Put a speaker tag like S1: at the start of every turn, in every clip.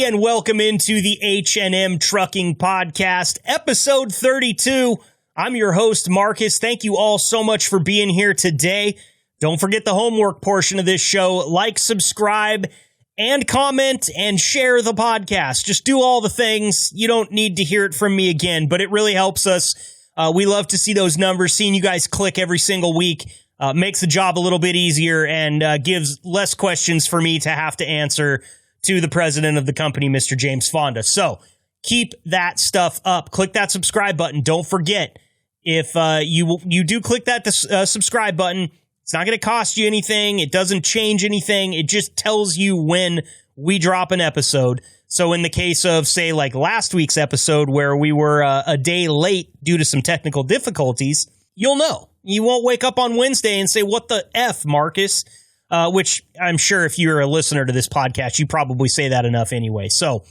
S1: and welcome into the H&M Trucking Podcast, episode 32. I'm your host, Marcus. Thank you all so much for being here today. Don't forget the homework portion of this show. Like, subscribe, and comment, and share the podcast. Just do all the things. You don't need to hear it from me again, but it really helps us. We love to see those numbers. Seeing you guys click every single week makes the job a little bit easier and gives less questions for me to have to answer to the president of the company, Mr. James Fonda. So keep that stuff up. Click that subscribe button. Don't forget, if you do click that subscribe button, it's not going to cost you anything. It doesn't change anything. It just tells you when we drop an episode. So in the case of, say, like last week's episode where we were a day late due to some technical difficulties, you'll know. You won't wake up on Wednesday and say, what the F, Marcus? Which I'm sure if you're a listener to this podcast, you probably say that enough anyway. So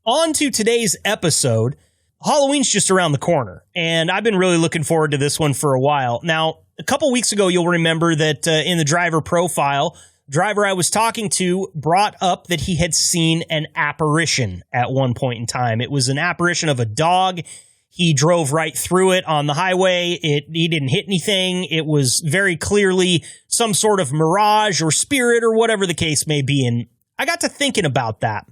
S1: on to today's episode. Halloween's just around the corner, and I've been really looking forward to this one for a while. Now, a couple weeks ago, you'll remember that in the driver profile, driver I was talking to brought up that he had seen an apparition at one point in time. It was an apparition of a dog. He drove right through it on the highway. He didn't hit anything. It was very clearly some sort of mirage or spirit or whatever the case may be. And I got to thinking about that.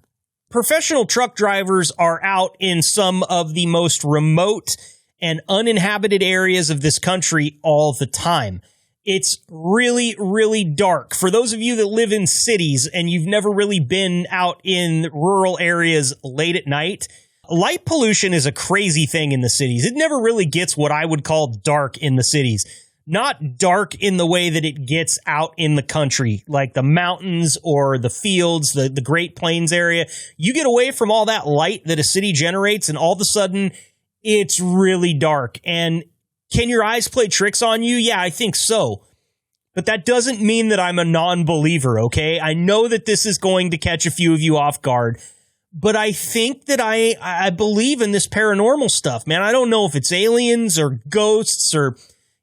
S1: Professional truck drivers are out in some of the most remote and uninhabited areas of this country all the time. It's really, really dark. For those of you that live in cities and you've never really been out in rural areas late at night, light pollution is a crazy thing in the cities. It never really gets what I would call dark in the cities. Not dark in the way that it gets out in the country, like the mountains or the fields, the Great Plains area. You get away from all that light that a city generates, and all of a sudden, it's really dark. And can your eyes play tricks on you? Yeah, I think so. But that doesn't mean that I'm a non-believer, okay? I know that this is going to catch a few of you off guard. But I think that I believe in this paranormal stuff, man. I don't know if it's aliens or ghosts or,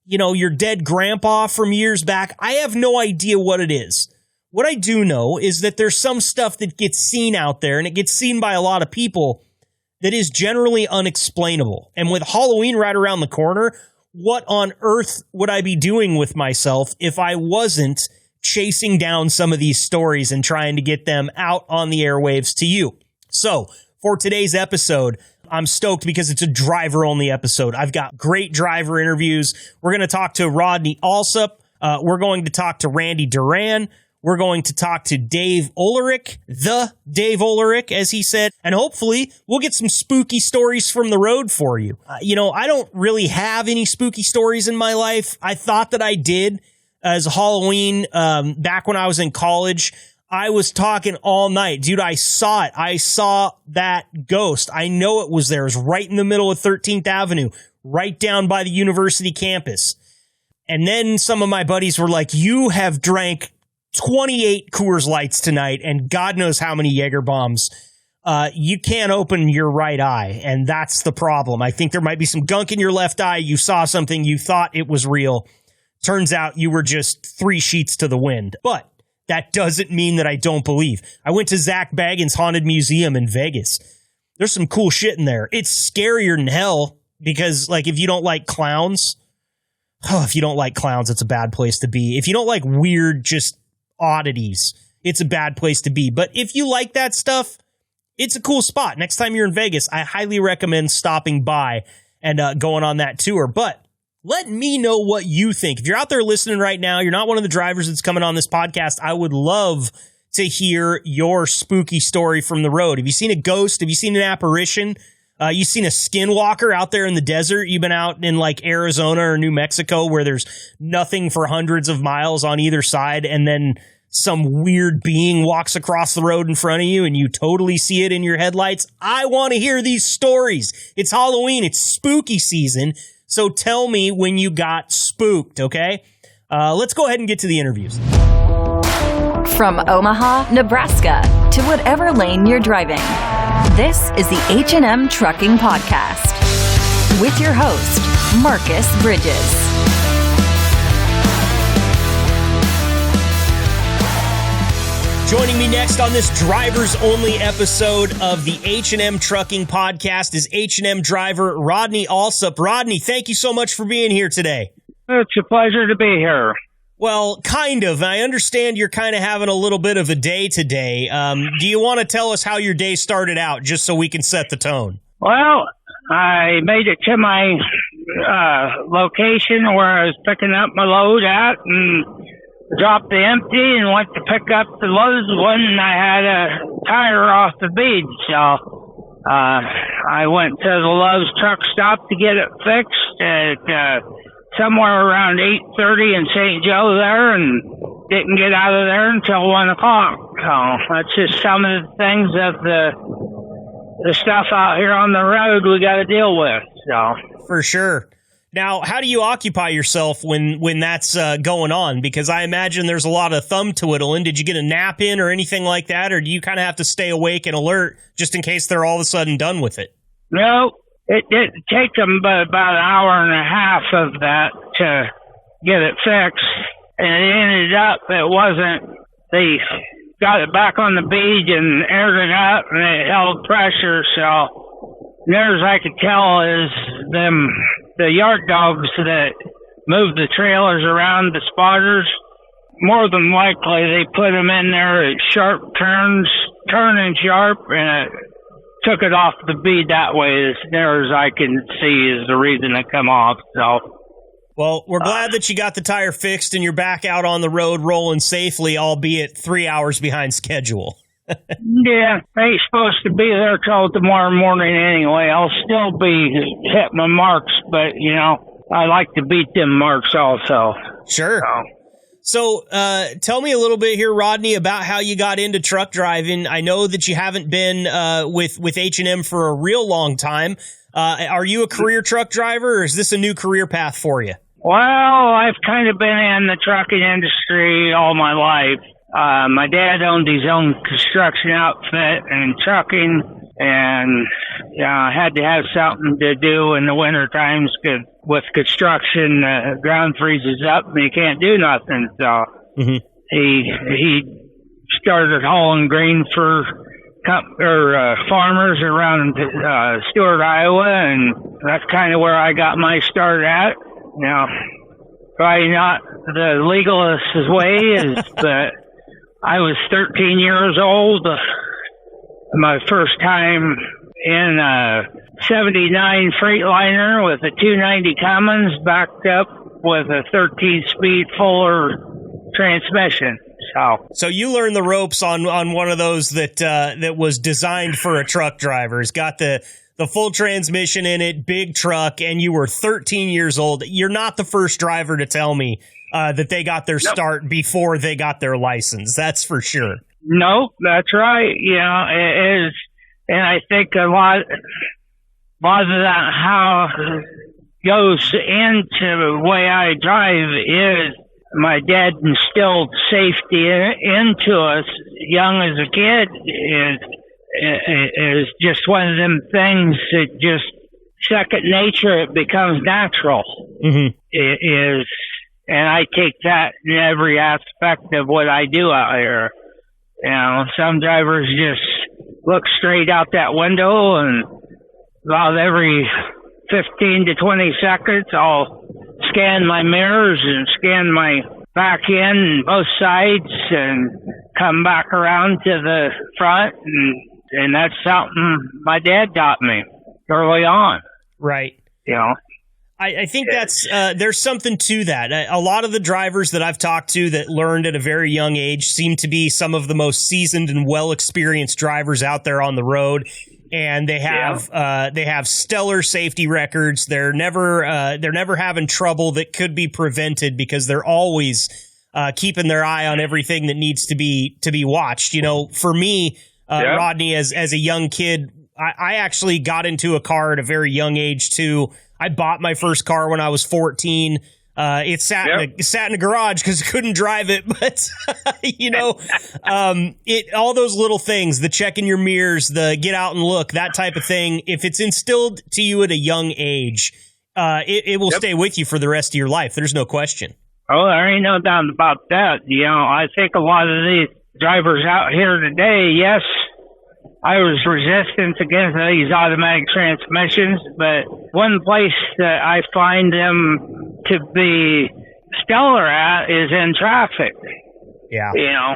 S1: you know, your dead grandpa from years back. I have no idea what it is. What I do know is that there's some stuff that gets seen out there, and it gets seen by a lot of people, that is generally unexplainable. And with Halloween right around the corner, what on earth would I be doing with myself if I wasn't chasing down some of these stories and trying to get them out on the airwaves to you? So, for today's episode, I'm stoked because it's a driver-only episode. I've got great driver interviews. We're going to talk to Rodney Allsup. We're going to talk to Randy Duran. We're going to talk to Dave Ulrich, the Dave Ulrich, as he said. And hopefully, we'll get some spooky stories from the road for you. I don't really have any spooky stories in my life. I thought that I did as Halloween back when I was in college. I was talking all night. Dude, I saw it. I saw that ghost. I know it was there. It was right in the middle of 13th Avenue, right down by the university campus. And then some of my buddies were like, you have drank 28 Coors Lights tonight and God knows how many Jaeger bombs. You can't open your right eye, and that's the problem. I think there might be some gunk in your left eye. You saw something. You thought it was real. Turns out you were just 3 sheets to the wind. But that doesn't mean that I don't believe. I went to Zach Bagans' Haunted Museum in Vegas. There's some cool shit in there. It's scarier than hell because, like, if you don't like clowns, it's a bad place to be. If you don't like weird, just oddities, it's a bad place to be. But if you like that stuff, it's a cool spot. Next time you're in Vegas, I highly recommend stopping by and going on that tour. But let me know what you think. If you're out there listening right now, you're not one of the drivers that's coming on this podcast, I would love to hear your spooky story from the road. Have you seen a ghost? Have you seen an apparition? You seen a skinwalker out there in the desert? You've been out in like Arizona or New Mexico where there's nothing for hundreds of miles on either side, and then some weird being walks across the road in front of you and you totally see it in your headlights? I want to hear these stories. It's Halloween. It's spooky season. So tell me when you got spooked, okay? Let's go ahead and get to the interviews.
S2: From Omaha, Nebraska, to whatever lane you're driving, this is the H&M Trucking Podcast with your host, Marcus Bridges.
S1: Joining me next on this drivers-only episode of the H&M Trucking Podcast is H&M driver Rodney Allsup. Rodney, thank you so much for being here today.
S3: It's a pleasure to be here.
S1: Well, kind of. I understand you're kind of having a little bit of a day today. Do you want to tell us how your day started out, just so we can set the tone?
S3: Well, I made it to my location where I was picking up my load at and dropped the empty and went to pick up the loads one, and I had a tire off the bead. So I went to the Lowe's truck stop to get it fixed at somewhere around 8:30 in St. Joe there, and didn't get out of there until 1 o'clock. So that's just some of the things of the stuff out here on the road we got to deal with. So
S1: for sure. Now, how do you occupy yourself when that's going on? Because I imagine there's a lot of thumb twiddling. Did you get a nap in or anything like that? Or do you kind of have to stay awake and alert just in case they're all of a sudden done with it?
S3: No, it didn't take them but about an hour and a half of that to get it fixed. And it ended up, they got it back on the bead and aired it up and it held pressure. So near as I could tell is the yard dogs that move the trailers around the spotters, more than likely they put them in there at sharp turns, turning sharp, and it took it off the bead that way. As near as I can see is the reason it come off. So,
S1: well, we're glad that you got the tire fixed and you're back out on the road rolling safely, albeit 3 hours behind schedule.
S3: Yeah, I ain't supposed to be there till tomorrow morning anyway. I'll still be hitting my marks, but, I like to beat them marks also.
S1: Sure. So tell me a little bit here, Rodney, about how you got into truck driving. I know that you haven't been with H&M for a real long time. Are you a career truck driver, or is this a new career path for you?
S3: Well, I've kind of been in the trucking industry all my life. My dad owned his own construction outfit and trucking, and I had to have something to do in the winter times with construction. Ground freezes up and you can't do nothing. So he started hauling grain for farmers around Stewart, Iowa, and that's kind of where I got my start at. Probably not the legalist way, but I was 13 years old. My first time in a 79 Freightliner with a 290 Cummins backed up with a 13-speed Fuller transmission. So
S1: you learned the ropes on one of those that was designed for a truck driver. It's got the full transmission in it, big truck, and you were 13 years old. You're not the first driver to tell me that they got their start before they got their license. That's for sure.
S3: No, that's right. It is. And I think a lot of that, how it goes into the way I drive is my dad instilled safety into us young as a kid. Is just one of them things that just second nature. It becomes natural. It is. And I take that in every aspect of what I do out here. Some drivers just look straight out that window, and about every 15 to 20 seconds, I'll scan my mirrors and scan my back end, both sides, and come back around to the front. And that's something my dad taught me early on.
S1: Right. I think that's there's something to that. A lot of the drivers that I've talked to that learned at a very young age seem to be some of the most seasoned and well-experienced drivers out there on the road, and they have stellar safety records. They're never having trouble that could be prevented because they're always keeping their eye on everything that needs to be watched. For me, Rodney, as a young kid, I actually got into a car at a very young age too. I bought my first car when I was 14. It sat in a garage because I couldn't drive it. But, all those little things, the checking your mirrors, the get out and look, that type of thing, if it's instilled to you at a young age, it will stay with you for the rest of your life. There's no question.
S3: Oh, there ain't no doubt about that. I think a lot of drivers out here today, yes, I was resistant against these automatic transmissions, but one place that I find them to be stellar at is in traffic.
S1: Yeah.
S3: You know,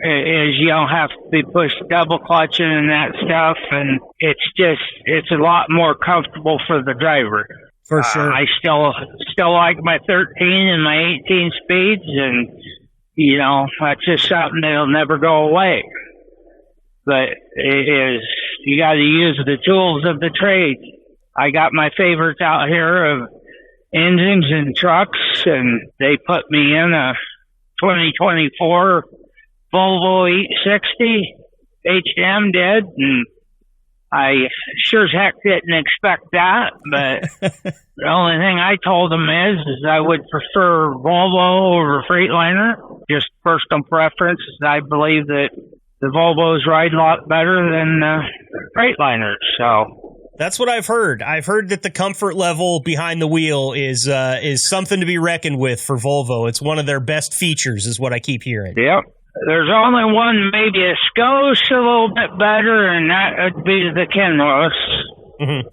S3: is you don't have to be pushed double clutching and that stuff, and it's a lot more comfortable for the driver.
S1: For sure.
S3: I still like my 13 and my 18 speeds, and you know, that's just something that'll never go away. But you got to use the tools of the trade. I got my favorites out here of engines and trucks, and they put me in a 2024 Volvo 860. H&M did, and I sure as heck didn't expect that. But the only thing I told them is I would prefer Volvo over Freightliner. Just personal preference. I believe that the Volvos ride a lot better than Freightliners. So
S1: that's what I've heard. I've heard that the comfort level behind the wheel is something to be reckoned with for Volvo. It's one of their best features, is what I keep hearing.
S3: Yep. There's only one, maybe a skosh a little bit better, and that would be the Kenworth.
S1: Mm-hmm.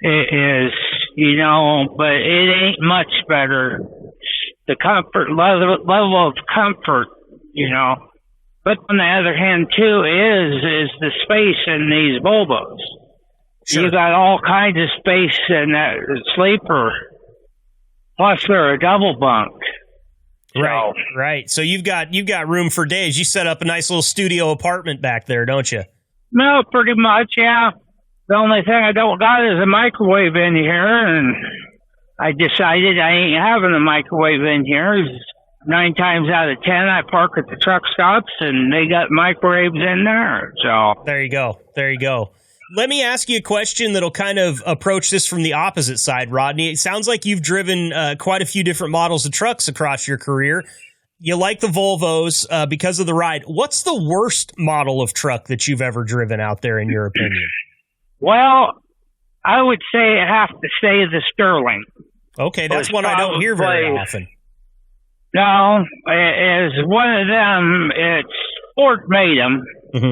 S3: It is, you know, but it ain't much better. The comfort level of comfort, you know. But on the other hand, too, is the space in these Volvos. Sure. You got all kinds of space in that sleeper. Plus, they're a double bunk.
S1: Right, right. So you've got room for days. You set up a nice little studio apartment back there, don't you? No,
S3: pretty much, yeah. The only thing I don't got is a microwave in here, and I decided I ain't having a microwave in here. 9 times out of 10, I park at the truck stops, and they got microwaves in there. So
S1: there you go. There you go. Let me ask you a question that'll kind of approach this from the opposite side, Rodney. It sounds like you've driven quite a few different models of trucks across your career. You like the Volvos because of the ride. What's the worst model of truck that you've ever driven out there, in your opinion?
S3: Well, I would say I have to say the Sterling.
S1: Okay, that's one I don't hear very often.
S3: No, as one of them, it's Ford made them.
S1: Mm-hmm.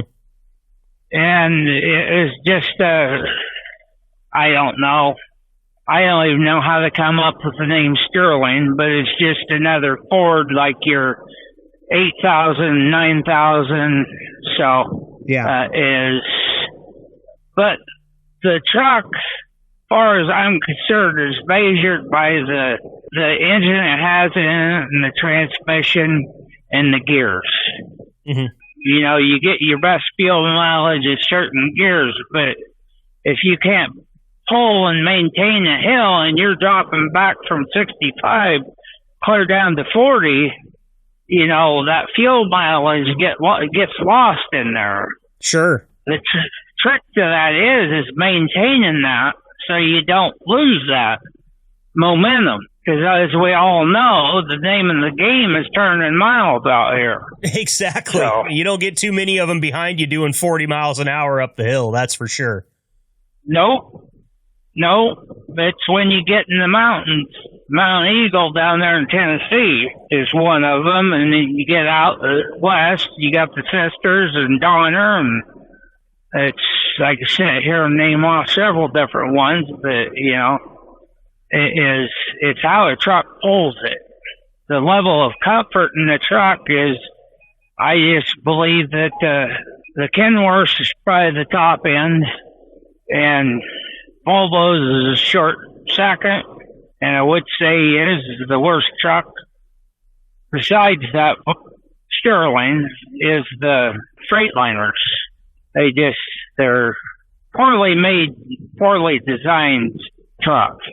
S3: And it is just, I don't know. I don't even know how to come up with the name Sterling, but it's just another Ford like your 8,000, 9,000. So,
S1: yeah.
S3: But the truck, as far as I'm concerned, is measured by the engine it has in it and the transmission and the gears.
S1: Mm-hmm.
S3: You know, you get your best fuel mileage at certain gears, but if you can't pull and maintain a hill and you're dropping back from 65 clear down to 40, you know, that fuel mileage gets lost in there.
S1: Sure.
S3: The trick to that is maintaining that so you don't lose that momentum. Because as we all know, the name of the game is turning miles out here.
S1: Exactly.
S3: So,
S1: you don't get too many of them behind you doing 40 miles an hour up the hill, that's for sure.
S3: Nope. It's when you get in the mountains. Mount Eagle down there in Tennessee is one of them. And then you get out west, you got the Sisters and Donner. And it's, like I said, here and name off several different ones. But, you know, it's how a truck pulls it. The level of comfort in the truck is, I just believe that the Kenworth is probably the top end, and Volvo's is a short second, and I would say it is the worst truck. Besides that, Sterling is the Freightliners. They're poorly made, poorly designed trucks,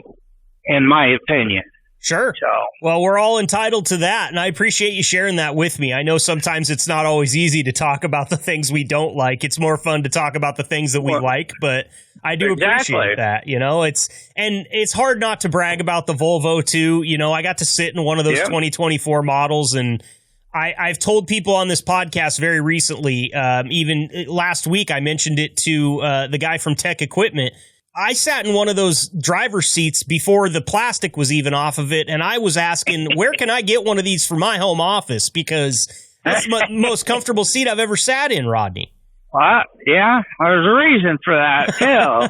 S3: in my opinion.
S1: Sure.
S3: So,
S1: well, we're all entitled to that, and I appreciate you sharing that with me. I know sometimes it's not always easy to talk about the things we don't like. It's more fun to talk about the things that we like, but I do appreciate that. You know, it's hard not to brag about the Volvo too. You know, I got to sit in one of those 2024 models, and I've told people on this podcast very recently, even last week, I mentioned it to the guy from Tech Equipment. I sat in one of those driver's seats before the plastic was even off of it, and I was asking, where can I get one of these for my home office? Because That's the most comfortable seat I've ever sat in, Rodney.
S3: Yeah, there's a reason for that too.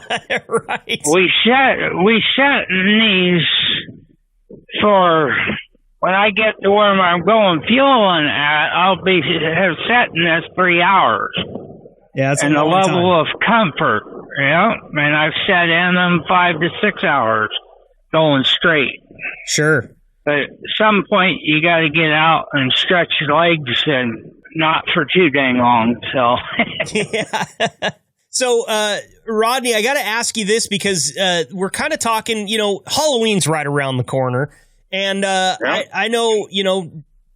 S1: Right.
S3: We set in these for when I get to where I'm going fueling at. I'll be set in this 3 hours.
S1: Yeah, that's
S3: and
S1: a
S3: the
S1: long
S3: level
S1: time.
S3: of comfort. Yeah, and I've sat in them 5 to 6 hours going straight.
S1: Sure.
S3: But at some point, you got to get out and stretch your legs, and not for too dang long. So,
S1: yeah. So, Rodney, I got to ask you this because we're kind of talking. Halloween's right around the corner, and I know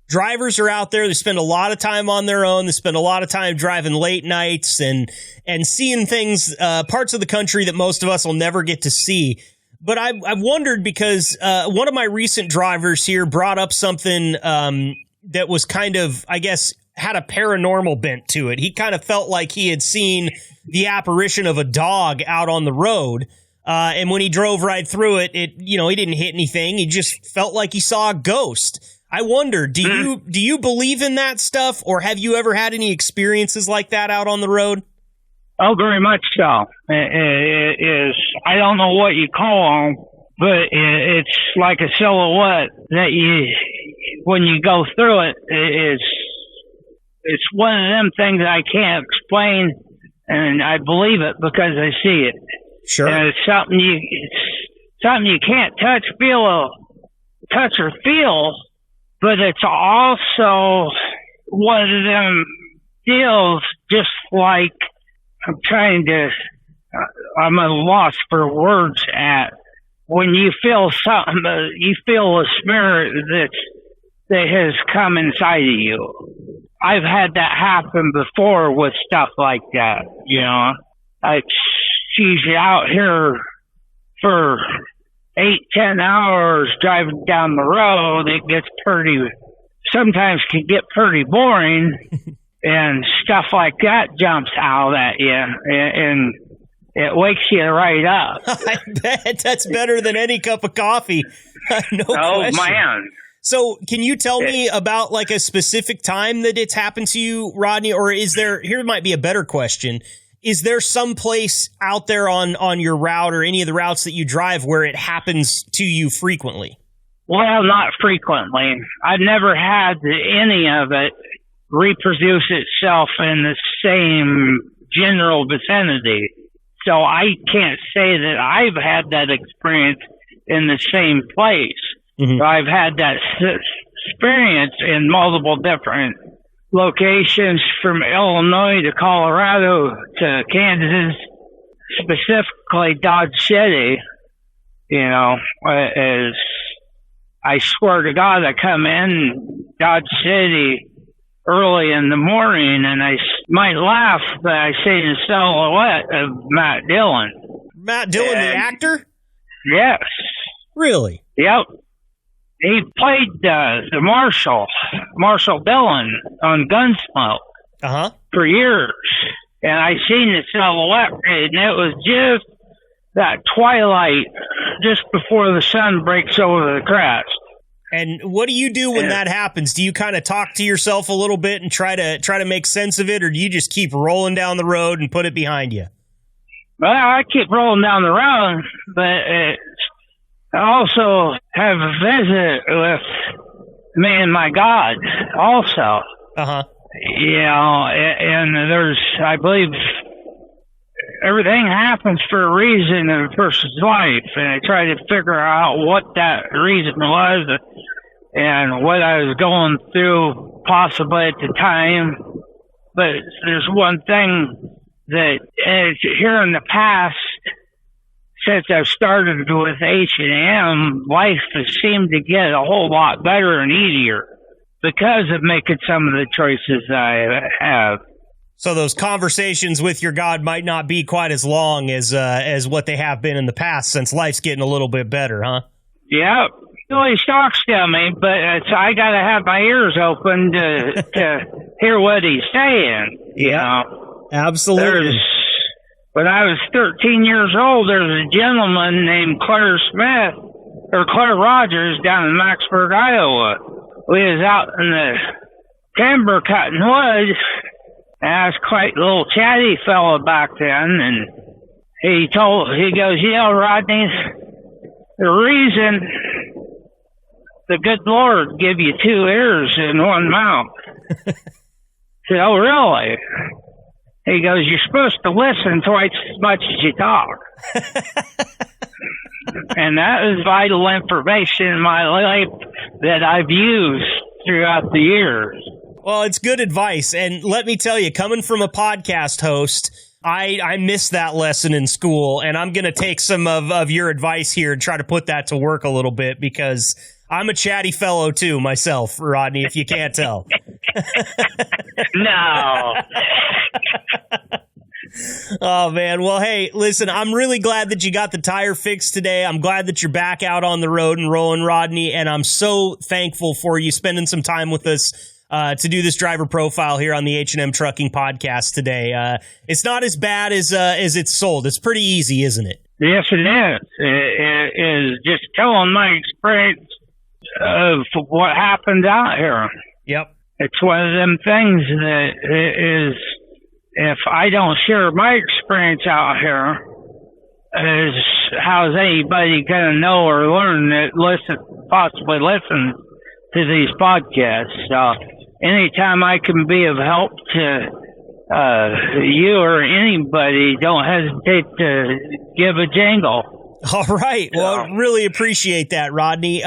S1: drivers are out there. They spend a lot of time on their own. They spend a lot of time driving late nights and seeing things, parts of the country that most of us will never get to see. But I've wondered because one of my recent drivers here brought up something that was kind of, I guess, had a paranormal bent to it. He kind of felt like he had seen the apparition of a dog out on the road. And when he drove right through it, he didn't hit anything. He just felt like he saw a ghost. I wonder, do you believe in that stuff, or have you ever had any experiences like that out on the road?
S3: Oh, very much so. It is. I don't know what you call them, but it's like a silhouette that when you go through it, it's one of them things that I can't explain, and I believe it because I see it.
S1: Sure.
S3: And it's something you can't touch or feel, but it's also one of them deals just like I'm at a loss for words at when you feel something, you feel a spirit that has come inside of you. I've had that happen before with stuff like that, she's out here for 8-10 hours driving down the road. It gets sometimes can get pretty boring. And stuff like that jumps out at you, and it wakes you right up.
S1: I bet that's better than any cup of coffee. No question.
S3: Man.
S1: So can you tell me about like a specific time that it's happened to you, Rodney? Or here might be a better question. Is there some place out there on your route or any of the routes that you drive where it happens to you frequently?
S3: Well, not frequently. I've never had any of it reproduce itself in the same general vicinity. So I can't say that I've had that experience in the same place. Mm-hmm. I've had that experience in multiple different locations, from Illinois to Colorado to Kansas, specifically Dodge City. As I swear to God, I come in Dodge City early in the morning, and I might laugh, but I see the silhouette of Matt Dillon.
S1: Matt Dillon, the actor?
S3: Yes.
S1: Really?
S3: Yep. He played the Marshall Dillon on Gunsmoke for years. And I seen the silhouette, and it was just that twilight just before the sun breaks over the crest.
S1: And what do you do when that happens? Do you kind of talk to yourself a little bit and try to make sense of it, or do you just keep rolling down the road and put it behind you?
S3: Well, I keep rolling down the road, but I also have a visit with me and my God also. And there's, I believe, everything happens for a reason in a person's life, and I try to figure out what that reason was and what I was going through possibly at the time. But there's one thing that here in the past, since I've started with H&M, life has seemed to get a whole lot better and easier because of making some of the choices I have.
S1: So those conversations with your God might not be quite as long as what they have been in the past, since life's getting a little bit better, huh?
S3: Yeah. Well, he talks to me, but I got to have my ears open to hear what he's saying. You know?
S1: Absolutely.
S3: When I was 13 years old, there was a gentleman named Claire Rogers down in Maxburg, Iowa. We was out in the timber cutting wood. And I was quite a little chatty fellow back then, and he goes, Rodney, the reason the good Lord give you two ears and one mouth. I said, oh, really? He goes, you're supposed to listen twice as much as you talk. And that is vital information in my life that I've used throughout the years.
S1: Well, it's good advice. And let me tell you, coming from a podcast host, I missed that lesson in school, and I'm going to take some of your advice here and try to put that to work a little bit, because I'm a chatty fellow too myself, Rodney, if you can't tell.
S3: No.
S1: Oh, man. Well, hey, listen, I'm really glad that you got the tire fixed today. I'm glad that you're back out on the road and rolling, Rodney, and I'm so thankful for you spending some time with us to do this driver profile here on the H&M Trucking podcast today. It's not as bad as it's sold. It's pretty easy, isn't it?
S3: Yes, it is. It is just telling my experience of what happened out here.
S1: Yep.
S3: It's one of them things that is, if I don't share my experience out here, is how's anybody going to know or learn that possibly listen to these podcasts? So anytime I can be of help to you or anybody, don't hesitate to give a jingle.
S1: All right. Well, really appreciate that, Rodney.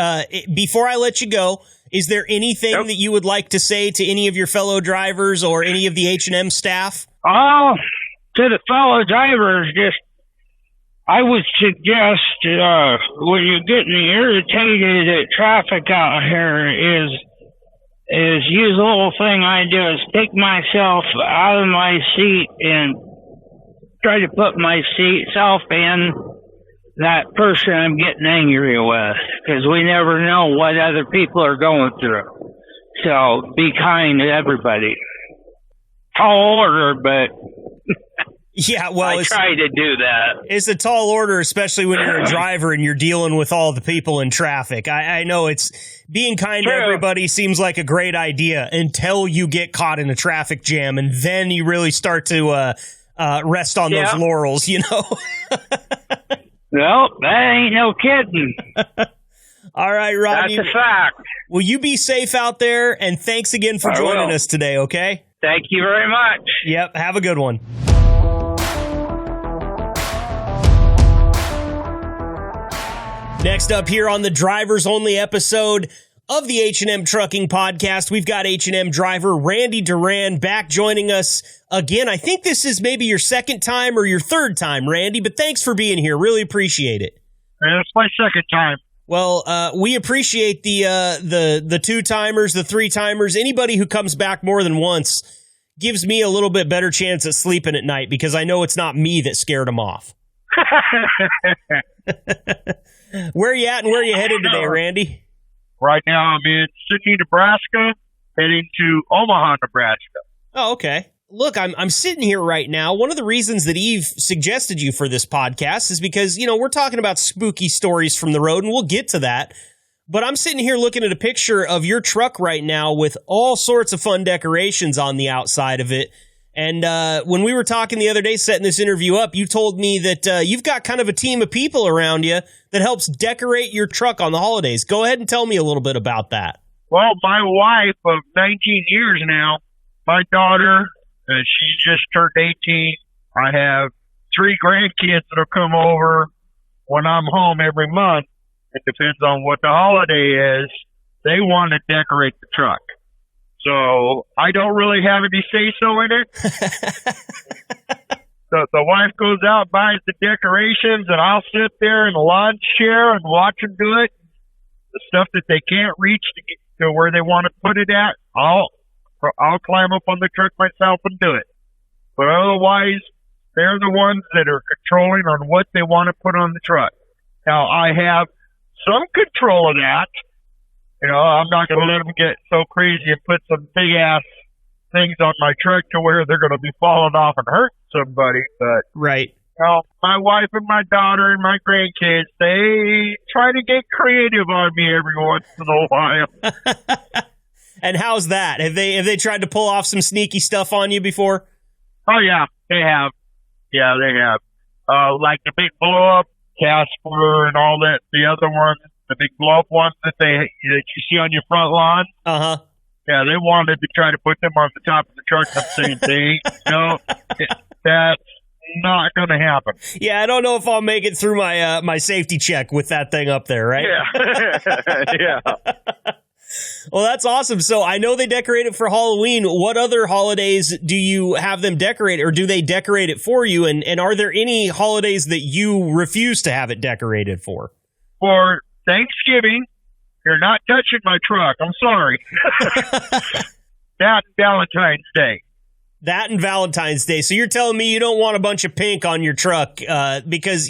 S1: Before I let you go, is there anything that you would like to say to any of your fellow drivers or any of the H&M staff?
S3: Oh, to the fellow drivers, I would suggest when you're getting irritated at traffic out here is use a little thing I do is take myself out of my seat and try to put myself in that person I'm getting angry with, because we never know what other people are going through. So be kind to everybody. Tall order, but
S1: yeah, well,
S3: I try to do that.
S1: It's a tall order, especially when you're a driver and you're dealing with all the people in traffic. I know it's being kind to everybody seems like a great idea until you get caught in a traffic jam, and then you really start to rest on those laurels, you know.
S3: Nope, that ain't no kidding.
S1: All right, Rodney.
S3: That's a fact.
S1: Will you be safe out there? And thanks again for joining us today, okay?
S3: Thank you very much.
S1: Yep, have a good one. Next up here on the Drivers Only episode of the H&M Trucking podcast, we've got H&M driver Randy Duran back joining us again. I think this is maybe your second time or your third time, Randy, but thanks for being here. Really appreciate it.
S4: It's my second time.
S1: Well, we appreciate the two-timers, the three-timers. Anybody who comes back more than once gives me a little bit better chance at sleeping at night, because I know it's not me that scared them off. Where are you at and where are you headed today, Randy?
S4: Right now I'm in Sydney, Nebraska, heading to Omaha, Nebraska.
S1: Oh, okay. Look, I'm sitting here right now. One of the reasons that Eve suggested you for this podcast is because, you know, we're talking about spooky stories from the road, and we'll get to that. But I'm sitting here looking at a picture of your truck right now with all sorts of fun decorations on the outside of it. And when we were talking the other day, setting this interview up, you told me that you've got kind of a team of people around you that helps decorate your truck on the holidays. Go ahead and tell me a little bit about that.
S4: Well, my wife of 19 years now, my daughter, she just turned 18. I have 3 grandkids that'll come over when I'm home every month. It depends on what the holiday is. They want to decorate the truck. So I don't really have any say-so in it. So the wife goes out, buys the decorations, and I'll sit there in the lawn chair and watch them do it. The stuff that they can't reach to get to where they want to put it at, I'll climb up on the truck myself and do it. But otherwise, they're the ones that are controlling on what they want to put on the truck. Now, I have some control of that. You know, I'm not going to let them get so crazy and put some big-ass things on my truck to where they're going to be falling off and hurt somebody. But,
S1: right.
S4: You know, my wife and my daughter and my grandkids, they try to get creative on me every once in a while.
S1: And how's that? Have they tried to pull off some sneaky stuff on you before?
S4: Oh yeah, they have. Yeah, they have. Like the big blow up Casper and all that. The other ones, the big blow up ones that you see on your front lawn. Yeah, they wanted to try to put them on the top of the truck. I'm saying that's not going to happen.
S1: Yeah, I don't know if I'll make it through my safety check with that thing up there, right?
S4: Yeah. Yeah.
S1: Well, that's awesome. So I know they decorate it for Halloween. What other holidays do you have them decorate, or do they decorate it for you? And are there any holidays that you refuse to have it decorated for?
S4: For Thanksgiving, you're not touching my truck. I'm sorry. That and Valentine's Day.
S1: That and Valentine's Day. So you're telling me you don't want a bunch of pink on your truck because,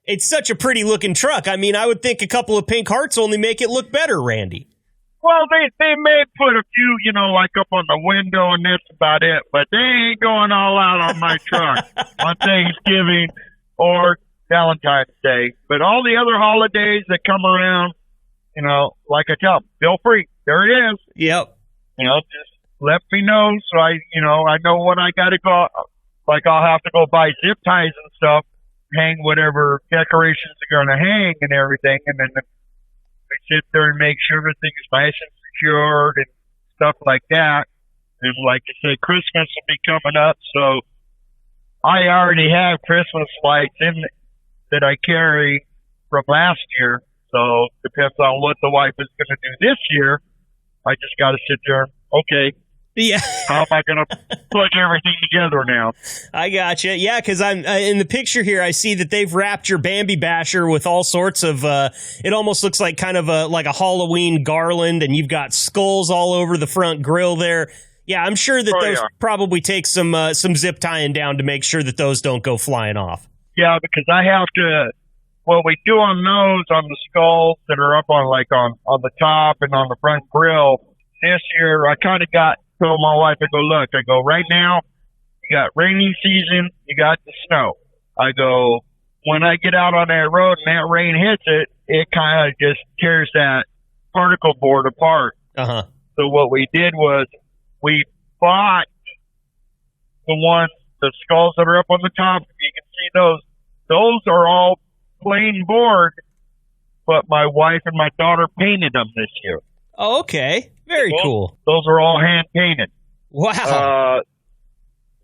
S1: it's such a pretty looking truck. I mean, I would think a couple of pink hearts only make it look better, Randy.
S4: Well, they may put a few, like up on the window, and that's about it. But they ain't going all out on my truck on Thanksgiving or Valentine's Day. But all the other holidays that come around, like I tell them, feel free. There it is.
S1: Yep.
S4: Just let me know so I know when I got to go. Like I'll have to go buy zip ties and stuff, hang whatever decorations are going to hang and everything, and then I sit there and make sure everything is nice and secured and stuff like that. And like I said, Christmas will be coming up, so I already have Christmas lights that I carry from last year. So depends on what the wife is going to do this year. I just got to sit there. Okay.
S1: Yeah.
S4: How am I going to put everything together now?
S1: I gotcha. Yeah, because I'm in the picture here. I see that they've wrapped your Bambi Basher with all sorts of. It almost looks like kind of like a Halloween garland, and you've got skulls all over the front grill there. Yeah, I'm sure that those probably take some zip tying down to make sure that those don't go flying off.
S4: Yeah, because I have to. What we do on those, on the skulls that are up on the top and on the front grill. This year, I kind of told my wife, I go, right now, you got rainy season, you got the snow. I go, when I get out on that road and that rain hits it, it kind of just tears that particle board apart. So what we did was we bought the skulls that are up on the top. You can see those. Those are all plain board, but my wife and my daughter painted them this year.
S1: Oh, okay. Very cool.
S4: Those are all hand painted.
S1: Wow.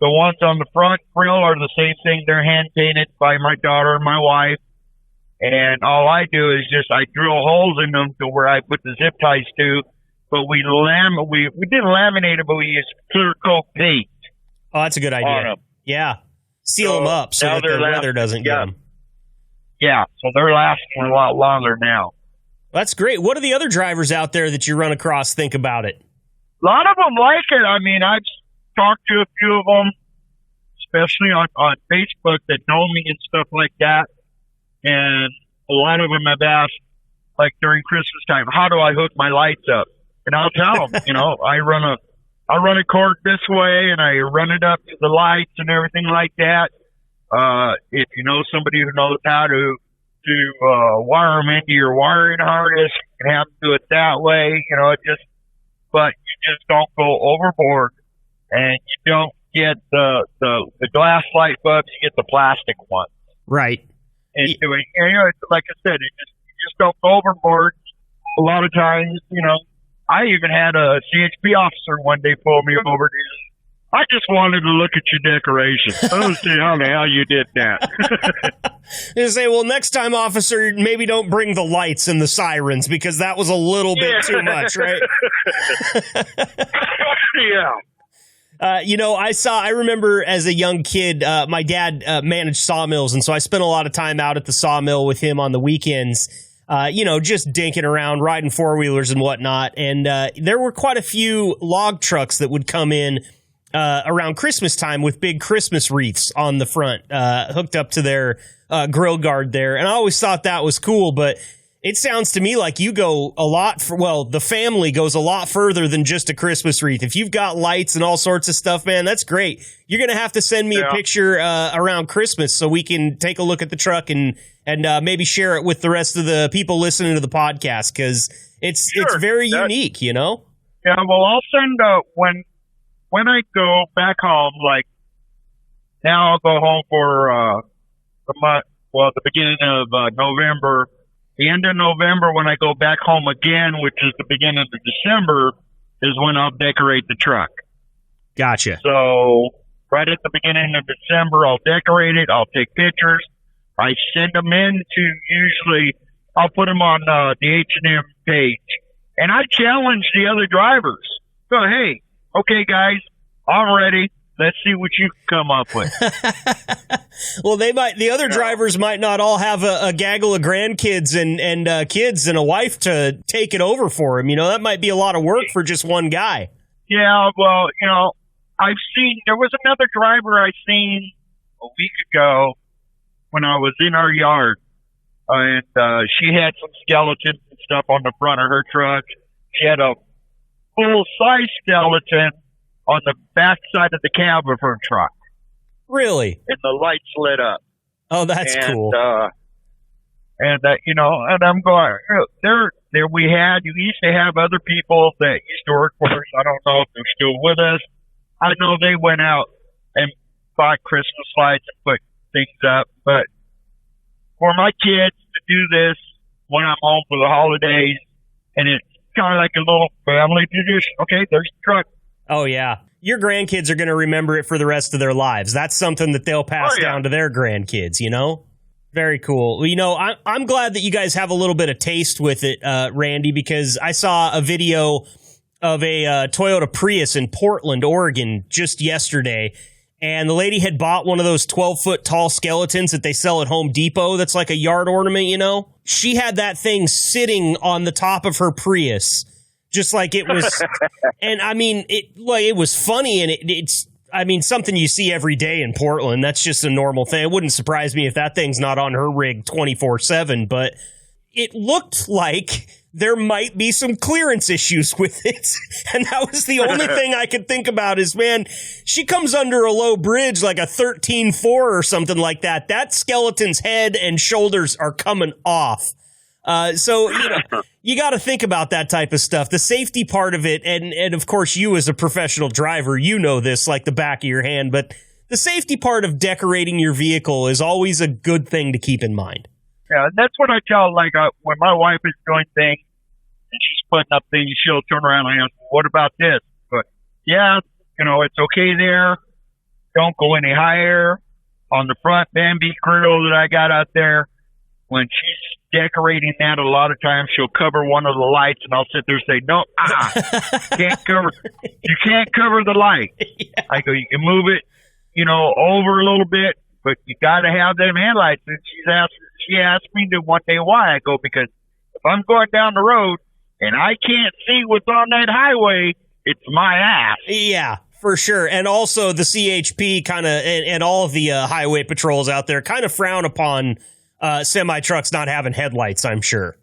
S4: The ones on the front grill are the same thing. They're hand painted by my daughter and my wife. And all I do is I drill holes in them to where I put the zip ties to. But we didn't laminate it, but we used clear coat paint.
S1: Oh, that's a good idea. Yeah. Seal them up so that the weather doesn't get them.
S4: Yeah. So they're lasting a lot longer now.
S1: That's great. What do the other drivers out there that you run across think about it?
S4: A lot of them like it. I mean, I've talked to a few of them, especially on Facebook that know me and stuff like that. And a lot of them have asked, like during Christmas time, how do I hook my lights up? And I'll tell them, I run a cord this way and I run it up to the lights and everything like that. If you know somebody who knows how to wire them into your wiring harness, you can have them do it that way, but you just don't go overboard, and you don't get the glass light bulbs, you get the plastic ones.
S1: Right.
S4: And like I said, you just don't go overboard. A lot of times, I even had a CHP officer one day pull me over. I just wanted to look at your decorations. I don't see how the hell you did that.
S1: They say, well, next time, officer, maybe don't bring the lights and the sirens because that was a little bit too much, right?
S4: Yeah.
S1: I remember as a young kid, my dad managed sawmills, and so I spent a lot of time out at the sawmill with him on the weekends, just dinking around, riding four-wheelers and whatnot. And there were quite a few log trucks that would come in around Christmas time with big Christmas wreaths on the front, hooked up to their grill guard there. And I always thought that was cool, but it sounds to me like you go a lot the family goes a lot further than just a Christmas wreath. If you've got lights and all sorts of stuff, man, that's great. You're going to have to send me a picture around Christmas so we can take a look at the truck and maybe share it with the rest of the people listening to the podcast, because it's very unique,
S4: Yeah, well, I'll send when I go back home. Like now, I'll go home for the beginning of November. The end of November, when I go back home again, which is the beginning of December, is when I'll decorate the truck.
S1: Gotcha.
S4: So right at the beginning of December, I'll decorate it. I'll take pictures. I send them in to usually, I'll put them on the H&M page. And I challenge the other drivers. So, hey, okay, guys, I'm ready. Let's see what you come up with.
S1: Well, the other drivers might not all have a gaggle of grandkids and kids and a wife to take it over for them. That might be a lot of work for just one guy.
S4: Yeah, well, there was another driver I seen a week ago when I was in our yard, and she had some skeletons and stuff on the front of her truck. She had a full-size skeleton on the back side of the cab of her truck.
S1: Really?
S4: And the lights lit up.
S1: Oh, that's cool.
S4: And I'm going, we used to have other people that used to work for us. I don't know if they're still with us. I know they went out and bought Christmas lights and put things up. But for my kids to do this when I'm home for the holidays, and it's kind of like a little family tradition. Okay, there's the truck.
S1: Oh, yeah. Your grandkids are going to remember it for the rest of their lives. That's something that they'll pass down to their grandkids, Very cool. Well, I'm glad that you guys have a little bit of taste with it, Randy, because I saw a video of a Toyota Prius in Portland, Oregon, just yesterday, and the lady had bought one of those 12-foot tall skeletons that they sell at Home Depot that's like a yard ornament, She had that thing sitting on the top of her Prius, just like it was, and I mean, it was funny, and it's something you see every day in Portland. That's just a normal thing. It wouldn't surprise me if that thing's not on her rig 24/7, but it looked like there might be some clearance issues with it. And that was the only thing I could think about is, man, she comes under a low bridge like a 13.4 or something like that. That skeleton's head and shoulders are coming off. So you got to think about that type of stuff, the safety part of it. And of course, you as a professional driver, this like the back of your hand. But the safety part of decorating your vehicle is always a good thing to keep in mind.
S4: Yeah, that's what I tell, when my wife is doing things and she's putting up things, she'll turn around and ask, what about this? But, yeah, it's okay there. Don't go any higher. On the front Bambi grill that I got out there, when she's decorating that, a lot of times she'll cover one of the lights, and I'll sit there and say, no, you can't cover the light. Yeah. I go, you can move it, over a little bit, but you got to have them headlights. And she asked me one day why. I go, because if I'm going down the road and I can't see what's on that highway, it's my ass.
S1: Yeah, for sure. And also the CHP kind of, and all of the highway patrols out there kind of frown upon semi-trucks not having headlights, I'm sure.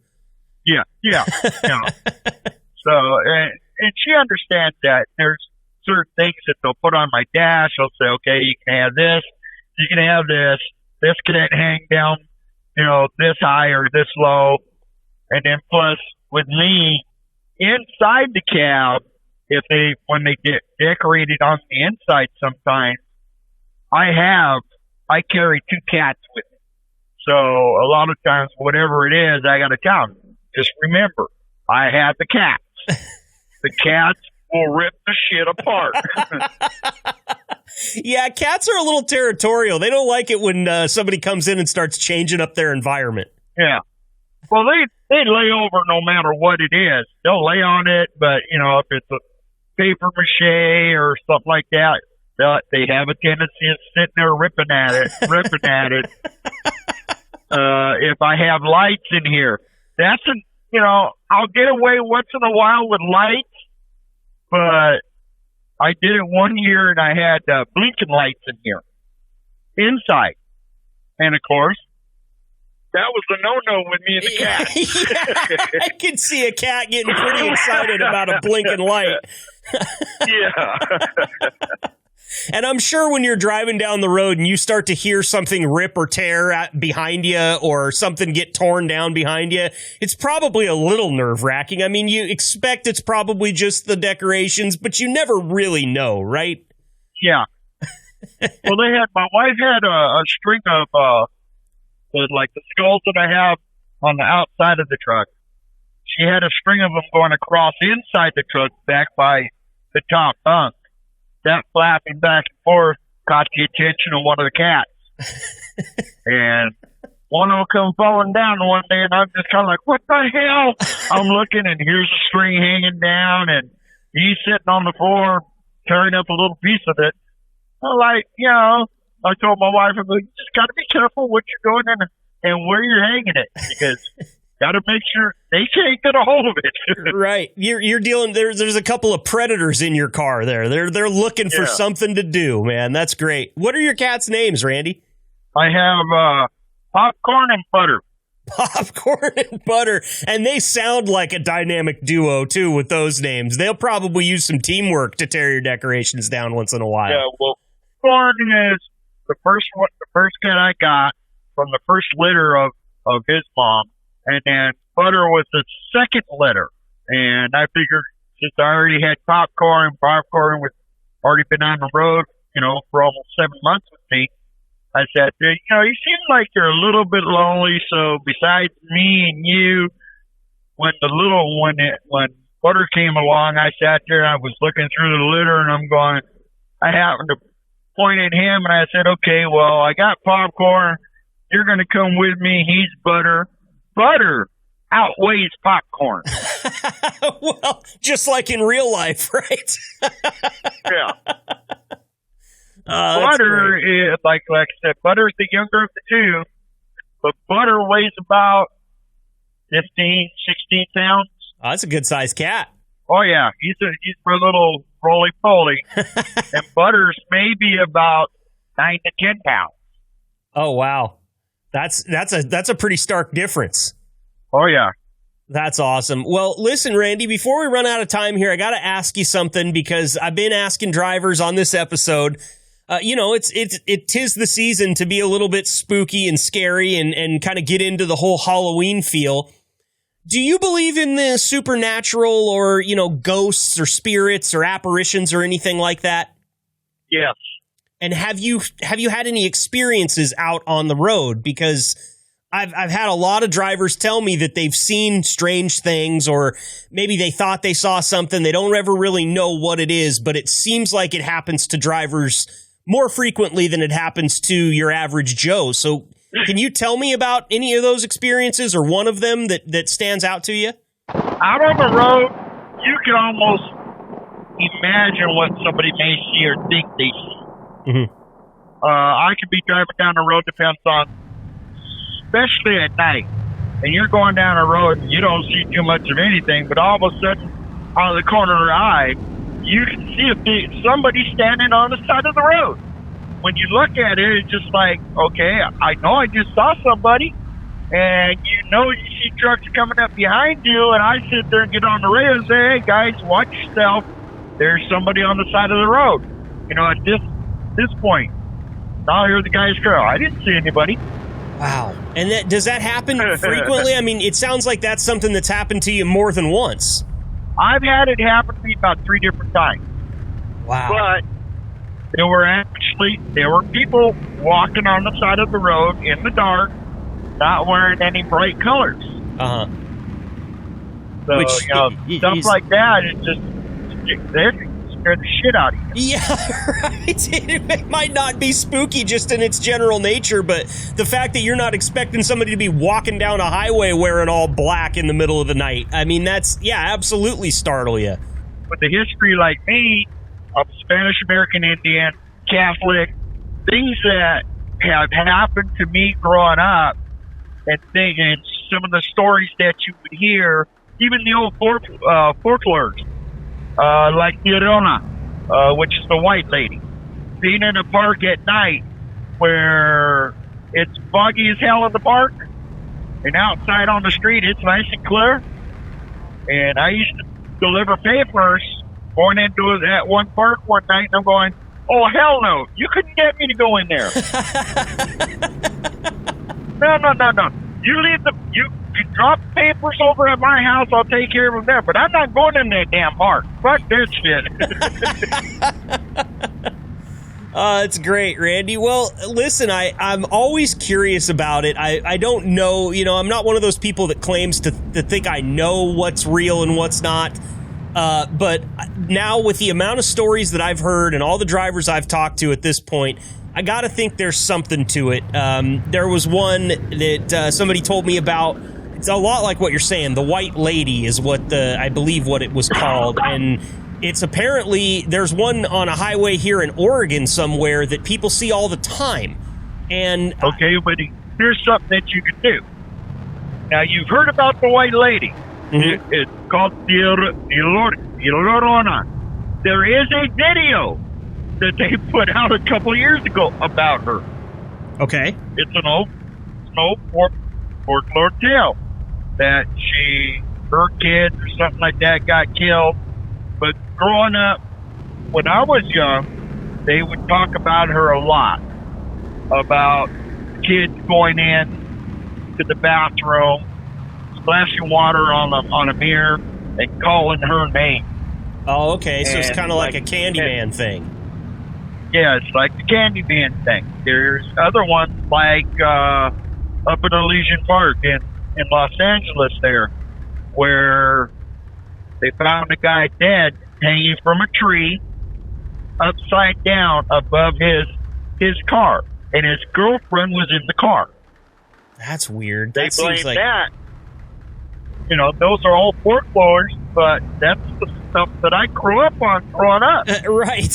S4: Yeah. So, and she understands that there's certain things that they'll put on my dash. They'll say, okay, you can have this, you can have this can't hang down, this high or this low. And then plus with me inside the cab, when they get decorated on the inside sometimes, I carry 2 cats with me. So a lot of times, whatever it is, I got to tell them, just remember, I have the cats. The cats will rip the shit apart.
S1: Yeah, cats are a little territorial. They don't like it when somebody comes in and starts changing up their environment.
S4: Yeah. Well, they lay over no matter what it is. They'll lay on it, but, if it's a paper mache or something like that, they have a tendency of sitting there ripping at it. If I have lights in here, I'll get away once in a while with lights, but I did it one year and I had blinking lights in here inside. And of course, that was the no-no with me and the cat.
S1: Yeah, I can see a cat getting pretty excited about a blinking light.
S4: Yeah.
S1: And I'm sure when you're driving down the road and you start to hear something rip or tear behind you or something get torn down behind you, it's probably a little nerve-wracking. I mean, you expect it's probably just the decorations, but you never really know, right?
S4: Yeah. Well, my wife had a string of, the skulls that I have on the outside of the truck. She had a string of them going across inside the truck back by the top bunk. That flapping back and forth caught the attention of one of the cats. And one of them come falling down one day, and I'm just kind of like, what the hell? I'm looking, and here's a string hanging down, and he's sitting on the floor, tearing up a little piece of it. I'm like, I told my wife, I'm like, you just got to be careful what you're doing and where you're hanging it, because got to make sure they can't get a hold of it.
S1: Right. You're dealing, there's a couple of predators in your car there. They're looking for something to do, man. That's great. What are your cats' names, Randy?
S4: I have Popcorn and Butter.
S1: Popcorn and Butter. And they sound like a dynamic duo, too, with those names. They'll probably use some teamwork to tear your decorations down once in a while.
S4: Yeah, well, Popcorn is the first cat I got from the first litter of his mom. And then Butter was the second litter. And I figured since I already had Popcorn was already been on the road, for almost 7 months with me, I said, you seem like you're a little bit lonely. So besides me and you, when Butter came along, I sat there and I was looking through the litter and I happened to point at him and I said, okay, well, I got Popcorn. You're going to come with me. He's Butter. Butter outweighs Popcorn.
S1: Well, just like in real life, right?
S4: Yeah. Butter is, like I said, Butter's the younger of the two, but Butter weighs about 15, 16 pounds.
S1: Oh, that's a good sized cat.
S4: Oh yeah, he's a little roly-poly, and Butter's maybe about 9 to 10 pounds.
S1: Oh wow. That's a pretty stark difference.
S4: Oh, yeah.
S1: That's awesome. Well, listen, Randy, before we run out of time here, I got to ask you something because I've been asking drivers on this episode. It tis the season to be a little bit spooky and scary and kind of get into the whole Halloween feel. Do you believe in the supernatural or, ghosts or spirits or apparitions or anything like that?
S4: Yes.
S1: And have you had any experiences out on the road? Because I've had a lot of drivers tell me that they've seen strange things, or maybe they thought they saw something. They don't ever really know what it is, but it seems like it happens to drivers more frequently than it happens to your average Joe. So can you tell me about any of those experiences or one of them that stands out to you?
S4: Out on the road, you can almost imagine what somebody may see or think they see.
S1: Mm-hmm.
S4: I could be driving down the road, depends on, especially at night, and you're going down a road and you don't see too much of anything, but all of a sudden, out of the corner of your eye, you can see somebody standing on the side of the road. When you look at it, it's just like, okay, I know I just saw somebody, and you see trucks coming up behind you, and I sit there and get on the radio and say, hey guys, watch yourself. There's somebody on the side of the road. At this point, I'll hear the guy's cry. I didn't see anybody.
S1: Wow. And does that happen frequently? I mean, it sounds like that's something that's happened to you more than once.
S4: I've had it happen to me about 3 different times.
S1: Wow.
S4: But there were people walking on the side of the road in the dark, not wearing any bright colors.
S1: Uh-huh.
S4: So, stuff like that, it just scared the shit out of you.
S1: Yeah, right. It might not be spooky just in its general nature, but the fact that you're not expecting somebody to be walking down a highway wearing all black in the middle of the night, I mean, that's, absolutely startle you.
S4: With a history like me, of Spanish-American Indian, Catholic, things that have happened to me growing up, and some of the stories that you would hear, even the old folklores, like Llorona, which is the white lady, being in a park at night where it's foggy as hell in the park, and outside on the street it's nice and clear. And I used to deliver papers going into that one park one night, and I'm going, Oh, hell no. You couldn't get me to go in there. No. You drop papers over at my house, I'll take care of them there. But I'm not going in that damn park. Fuck that shit.
S1: It's great, Randy. Well, listen, I'm always curious about it. I don't know, I'm not one of those people that claims to think I know what's real and what's not. But now with the amount of stories that I've heard and all the drivers I've talked to at this point, I got to think there's something to it. There was one that somebody told me about. It's a lot like what you're saying. The White Lady is I believe what it was called. And it's apparently, there's one on a highway here in Oregon somewhere that people see all the time. And
S4: okay, but here's something that you can do. Now, you've heard about the White Lady. Mm-hmm. It's called the Llorona. There is a video that they put out a couple of years ago about her.
S1: Okay.
S4: It's an old folklore tale that her kids or something like that got killed. But growing up, when I was young, they would talk about her a lot. About kids going in to the bathroom, splashing water on a mirror, and calling her name.
S1: Oh, okay. So it's kind of like a Candyman thing.
S4: Yeah, it's like the Candyman thing. There's other ones like up in Elysian Park in Los Angeles there, where they found a guy dead hanging from a tree upside down above his car, and his girlfriend was in the car.
S1: That's weird.
S4: They blame that. Those are all folklores, but that's the stuff that I grew up on growing up.
S1: Right.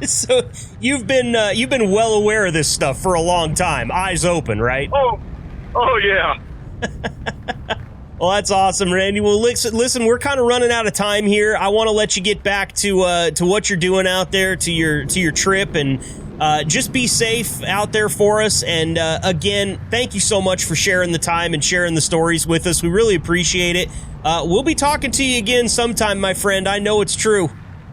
S1: So you've been well aware of this stuff for a long time. Eyes open, right?
S4: Oh yeah.
S1: Well, that's awesome, Randy. Well, listen, we're kind of running out of time here. I want to let you get back to what you're doing out there, to your trip, and just be safe out there for us. And again, thank you so much for sharing the time and sharing the stories with us. We really appreciate it. We'll be talking to you again sometime, my friend. I know it's true.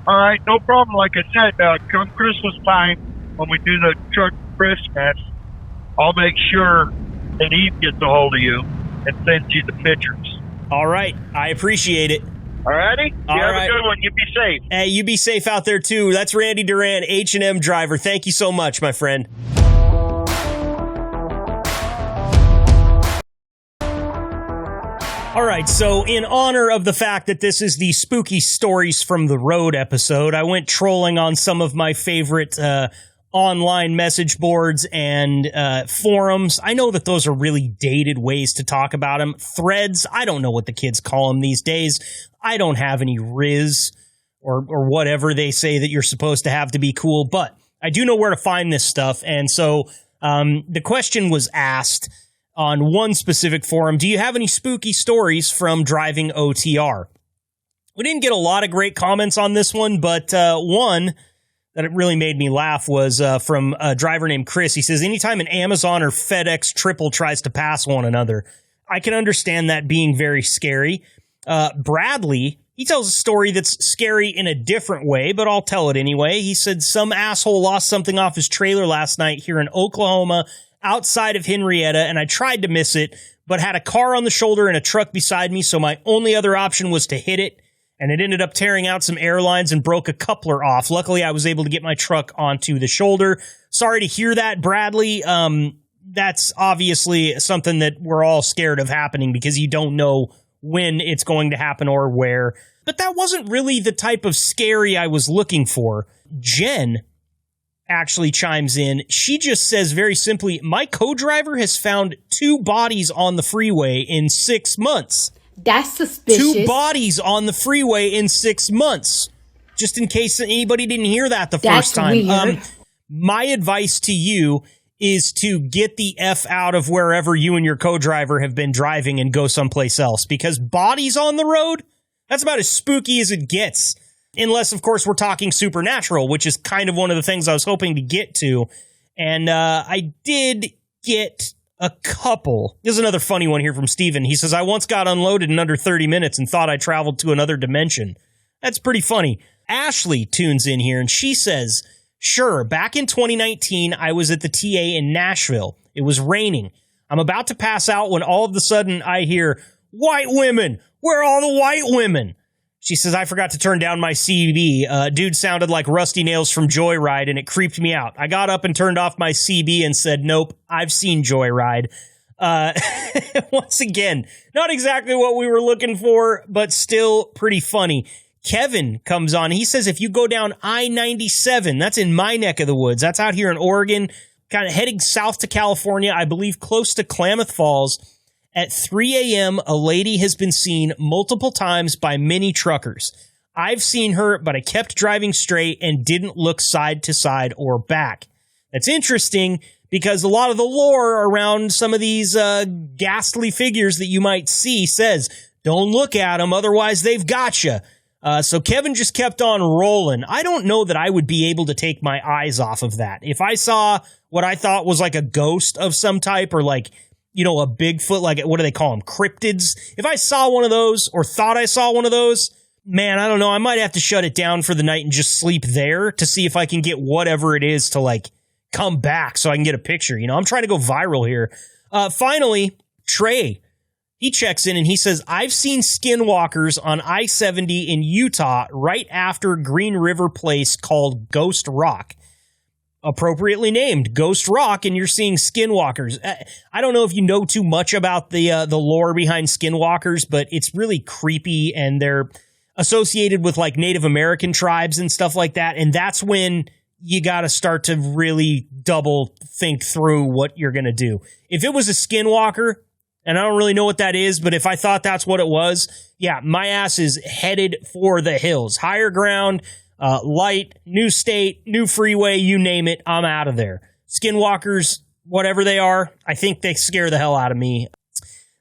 S4: All right, no problem. Like I said, come Christmas time, when we do the truck Christmas, I'll make sure that Eve gets a hold of you and sends you the pictures.
S1: All right, I appreciate it.
S4: All righty? You have a good one. You be safe.
S1: Hey, you be safe out there, too. That's Randy Duran, H&M Driver. Thank you so much, my friend. All right, so in honor of the fact that this is the Spooky Stories from the Road episode, I went trolling on some of my favorite online message boards and forums. I know that those are really dated ways to talk about them. Threads, I don't know what the kids call them these days. I don't have any rizz or whatever they say that you're supposed to have to be cool, but I do know where to find this stuff. And so the question was asked on one specific forum: do you have any spooky stories from driving OTR? We didn't get a lot of great comments on this one, but one that it really made me laugh was from a driver named Chris. He says, anytime an Amazon or FedEx triple tries to pass one another, I can understand that being very scary. Bradley, he tells a story that's scary in a different way, but I'll tell it anyway. He said, some asshole lost something off his trailer last night here in Oklahoma, outside of Henrietta, and I tried to miss it, but had a car on the shoulder and a truck beside me, so my only other option was to hit it, and it ended up tearing out some air lines and broke a coupler off. Luckily, I was able to get my truck onto the shoulder. Sorry to hear that, Bradley. That's obviously something that we're all scared of happening because you don't know when it's going to happen or where. But that wasn't really the type of scary I was looking for. Jen actually chimes in. She just says very simply, my co-driver has found 2 bodies on the freeway in 6 months.
S5: That's suspicious.
S1: 2 bodies on the freeway in 6 months. Just in case anybody didn't hear that the first time.
S5: Weird.
S1: My advice to you is to get the F out of wherever you and your co-driver have been driving and go someplace else, because bodies on the road, that's about as spooky as it gets. Unless, of course, we're talking supernatural, which is kind of one of the things I was hoping to get to. And I did get a couple. There's another funny one here from Steven. He says, I once got unloaded in under 30 minutes and thought I traveled to another dimension. That's pretty funny. Ashley tunes in here, and she says, sure, back in 2019, I was at the TA in Nashville. It was raining. I'm about to pass out when all of a sudden I hear, white women, where are all the white women? She says, I forgot to turn down my CB. Dude sounded like Rusty Nails from Joyride, and it creeped me out. I got up and turned off my CB and said, nope, I've seen Joyride. Once again, not exactly what we were looking for, but still pretty funny. Kevin comes on. He says, if you go down I-97, that's in my neck of the woods. That's out here in Oregon, kind of heading south to California, I believe close to Klamath Falls. At 3 a.m., a lady has been seen multiple times by many truckers. I've seen her, but I kept driving straight and didn't look side to side or back. That's interesting because a lot of the lore around some of these ghastly figures that you might see says, don't look at them, otherwise they've got you. So Kevin just kept on rolling. I don't know that I would be able to take my eyes off of that. If I saw what I thought was like a ghost of some type or like, you know, a Bigfoot, like, what do they call them? Cryptids. If I saw one of those or thought I saw one of those, man, I don't know. I might have to shut it down for the night and just sleep there to see if I can get whatever it is to like come back so I can get a picture. You know, I'm trying to go viral here. Finally, Trey, he checks in and he says, I've seen skinwalkers on I-70 in Utah right after Green River place called Ghost Rock. Appropriately named Ghost Rock, and you're seeing skinwalkers. I don't know if you know too much about the lore behind skinwalkers, but it's really creepy, and they're associated with like Native American tribes and stuff like that, and that's when you got to start to really double think through what you're going to do. If it was a skinwalker, and I don't really know what that is, but if I thought that's what it was, yeah, my ass is headed for the hills. Higher ground, light, new state, new freeway, you name it, I'm out of there. Skinwalkers, whatever they are, I think they scare the hell out of me.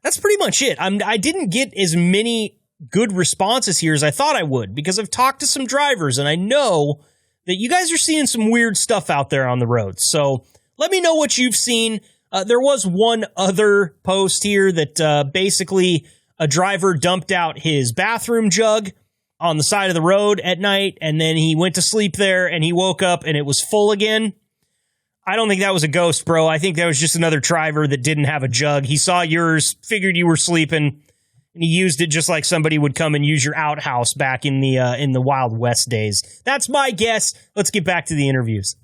S1: That's pretty much it. I didn't get as many good responses here as I thought I would because I've talked to some drivers and I know that you guys are seeing some weird stuff out there on the road. So let me know what you've seen. There was one other post here that basically a driver dumped out his bathroom jug on the side of the road at night, and then he went to sleep there, and he woke up, and it was full again. I don't think that was a ghost, bro. I think that was just another driver that didn't have a jug. He saw yours, figured you were sleeping, and he used it just like somebody would come and use your outhouse back in the Wild West days. That's my guess. Let's get back to the interviews.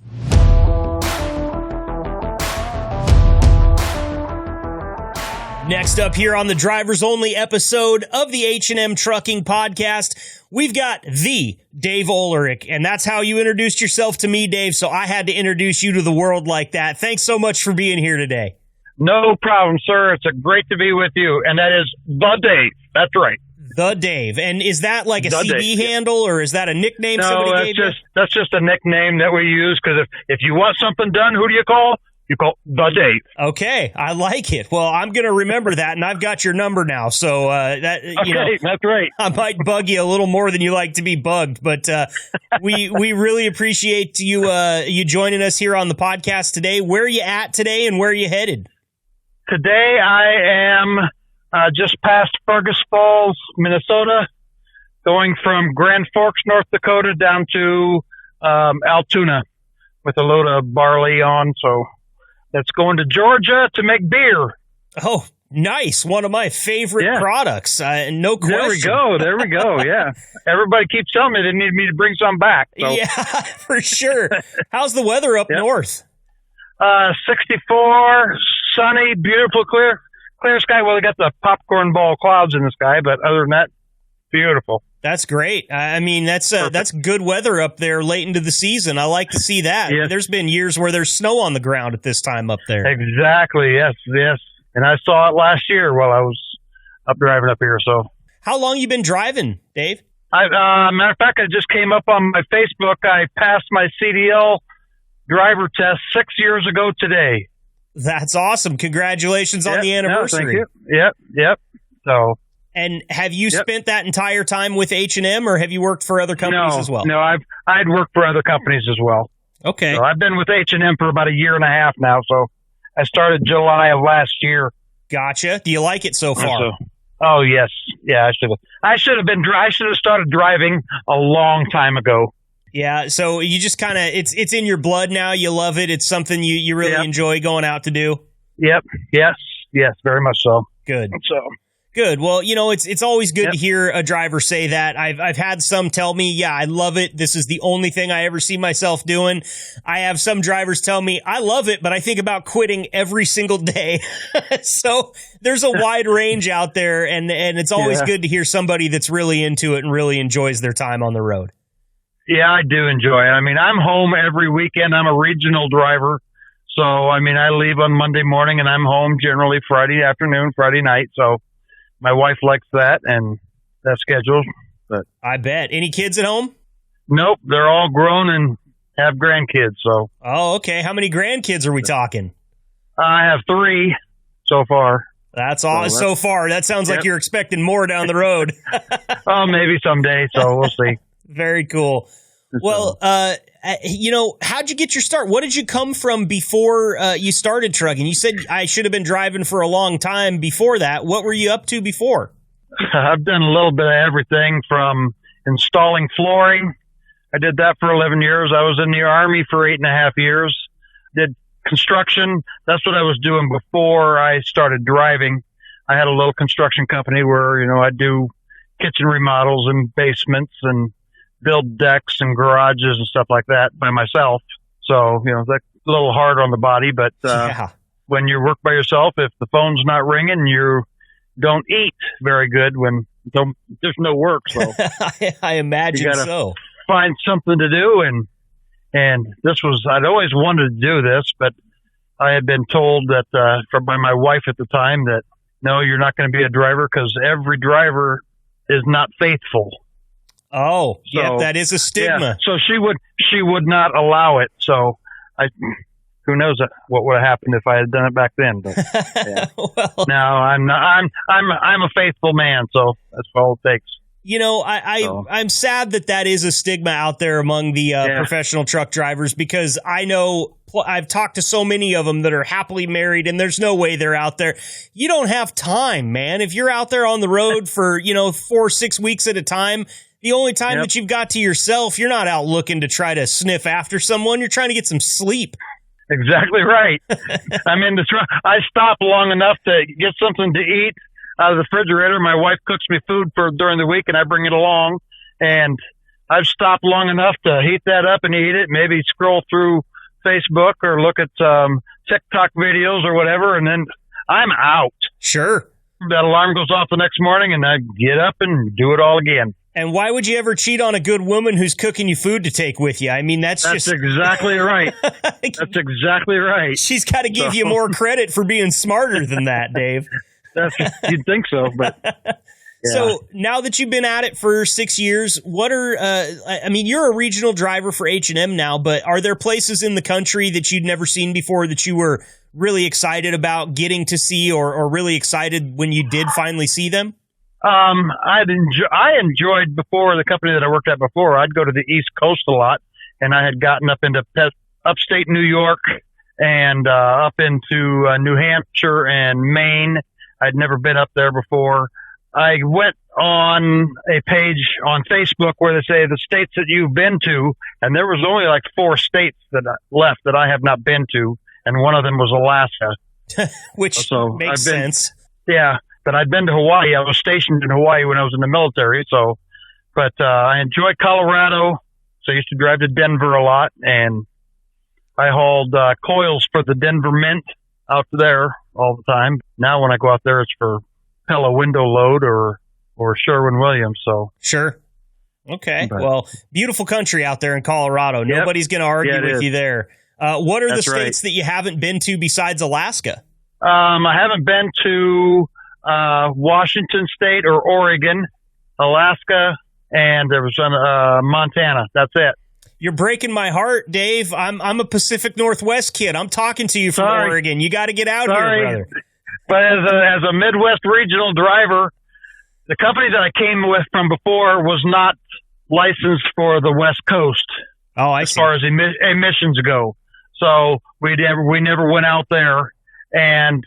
S1: Next up here on the Drivers Only episode of the H&M Trucking Podcast, we've got the Dave Ulrich, and that's how you introduced yourself to me, Dave, so I had to introduce you to the world like that. Thanks so much for being here today.
S4: No problem, sir. It's great to be with you, and that is the Dave. That's right.
S1: The Dave. And is that like a CB handle, or is that a nickname somebody gave you?
S4: That's just a nickname that we use, because if you want something done, who do you call? You call the Dave.
S1: Okay, I like it. Well, I'm going to remember that, and I've got your number now. So
S4: that's right.
S1: I might bug you a little more than you like to be bugged, but we really appreciate you joining us here on the podcast today. Where are you at today, and where are you headed?
S4: Today, I am just past Fergus Falls, Minnesota, going from Grand Forks, North Dakota, down to Altoona with a load of barley on. So that's going to Georgia to make beer.
S1: Oh, nice. One of my favorite products. No question.
S4: There we go. Yeah. Everybody keeps telling me they need me to bring some back. So.
S1: Yeah, for sure. How's the weather up north?
S4: 64, sunny, beautiful, clear sky. Well, we got the popcorn ball clouds in the sky, but other than that, beautiful.
S1: That's great. I mean, that's good weather up there late into the season. I like to see that. Yes. There's been years where there's snow on the ground at this time up there.
S4: Exactly. Yes. And I saw it last year while I was up driving up here. So,
S1: how long you been driving, Dave?
S4: Matter of fact, I just came up on my Facebook. I passed my CDL driver test 6 years ago today.
S1: That's awesome. Congratulations on the anniversary.
S4: No, thank you. Yep. So.
S1: And have you spent that entire time with H&M, or have you worked for other companies as well?
S4: No, I'd worked for other companies as well.
S1: Okay.
S4: So I've been with H&M for about a year and a half now. So I started July of last year.
S1: Gotcha. Do you like it so far?
S4: Oh yes, yeah. I should have started driving a long time ago.
S1: Yeah, so you just kind of it's in your blood now. You love it. It's something you really enjoy going out to do.
S4: Yep. Yes, very much so.
S1: Good.
S4: So
S1: good. Well, it's always good to hear a driver say that. I've had some tell me, yeah, I love it. This is the only thing I ever see myself doing. I have some drivers tell me, I love it, but I think about quitting every single day. So there's a wide range out there, and it's always good to hear somebody that's really into it and really enjoys their time on the road.
S4: Yeah, I do enjoy it. I mean, I'm home every weekend. I'm a regional driver. So, I mean, I leave on Monday morning and I'm home generally Friday afternoon, Friday night. So my wife likes that and that schedule. But
S1: I bet. Any kids at home?
S4: Nope. They're all grown and have grandkids. So.
S1: Oh, okay. How many grandkids are we talking?
S4: I have 3 so far.
S1: That's all so far. That sounds like you're expecting more down the road.
S4: Oh, maybe someday. So we'll see.
S1: Very cool. Well, how'd you get your start? What did you come from before you started trucking? You said I should have been driving for a long time before that. What were you up to before?
S4: I've done a little bit of everything from installing flooring. I did that for 11 years. I was in the Army for 8.5 years. Did construction. That's what I was doing before I started driving. I had a little construction company where, I'd do kitchen remodels and basements and build decks and garages and stuff like that by myself. So, that's a little hard on the body, but when you work by yourself, if the phone's not ringing, you don't eat very good when there's no work. So
S1: I imagine
S4: you gotta
S1: so.
S4: Find something to do. And I'd always wanted to do this, but I had been told that, by my wife at the time that, no, you're not going to be a driver because every driver is not faithful.
S1: Oh, yeah, that is a stigma.
S4: Yeah, so she would not allow it. So who knows what would have happened if I had done it back then? But yeah.
S1: Well,
S4: no, I'm not. I'm a faithful man. So that's all it takes.
S1: I'm sad that is a stigma out there among the professional truck drivers, because I know I've talked to so many of them that are happily married, and there's no way they're out there. You don't have time, man. If you're out there on the road for 4 or 6 weeks at a time, the only time that you've got to yourself, you're not out looking to try to sniff after someone. You're trying to get some sleep.
S4: Exactly right. I'm in the truck. I stop long enough to get something to eat out of the refrigerator. My wife cooks me food during the week, and I bring it along. And I've stopped long enough to heat that up and eat it. Maybe scroll through Facebook or look at TikTok videos or whatever, and then I'm out.
S1: Sure.
S4: That alarm goes off the next morning, and I get up and do it all again.
S1: And why would you ever cheat on a good woman who's cooking you food to take with you? I mean, that's
S4: exactly right. That's exactly right.
S1: She's got to give you more credit for being smarter than that, Dave.
S4: You'd think so, but yeah.
S1: So now that you've been at it for 6 years, what are you're a regional driver for H&M now, but are there places in the country that you'd never seen before that you were really excited about getting to see, or really excited when you did finally see them?
S4: I enjoyed before the company that I worked at before. I'd go to the East Coast a lot, and I had gotten up into upstate New York and up into New Hampshire and Maine. I'd never been up there before. I went on a page on Facebook where they say the states that you've been to, and there was only like 4 states left that I have not been to, and one of them was Alaska.
S1: Which makes sense.
S4: Yeah. But I'd been to Hawaii. I was stationed in Hawaii when I was in the military. But I enjoy Colorado. So I used to drive to Denver a lot, and I hauled coils for the Denver Mint out there all the time. Now when I go out there, it's for Pella window load or Sherwin-Williams. So
S1: sure. Okay. Well, beautiful country out there in Colorado. Nobody's going to argue with you there. What are the states that you haven't been to besides Alaska?
S4: I haven't been to Washington State or Oregon, Alaska, and there was Montana. That's it.
S1: You're breaking my heart, Dave. I'm a Pacific Northwest kid. I'm talking to you from Oregon. You got to get out here, brother.
S4: But as a Midwest regional driver, the company that I came with from before was not licensed for the West Coast.
S1: Oh, I
S4: see. As
S1: see.
S4: far as emissions go. So we never went out there. And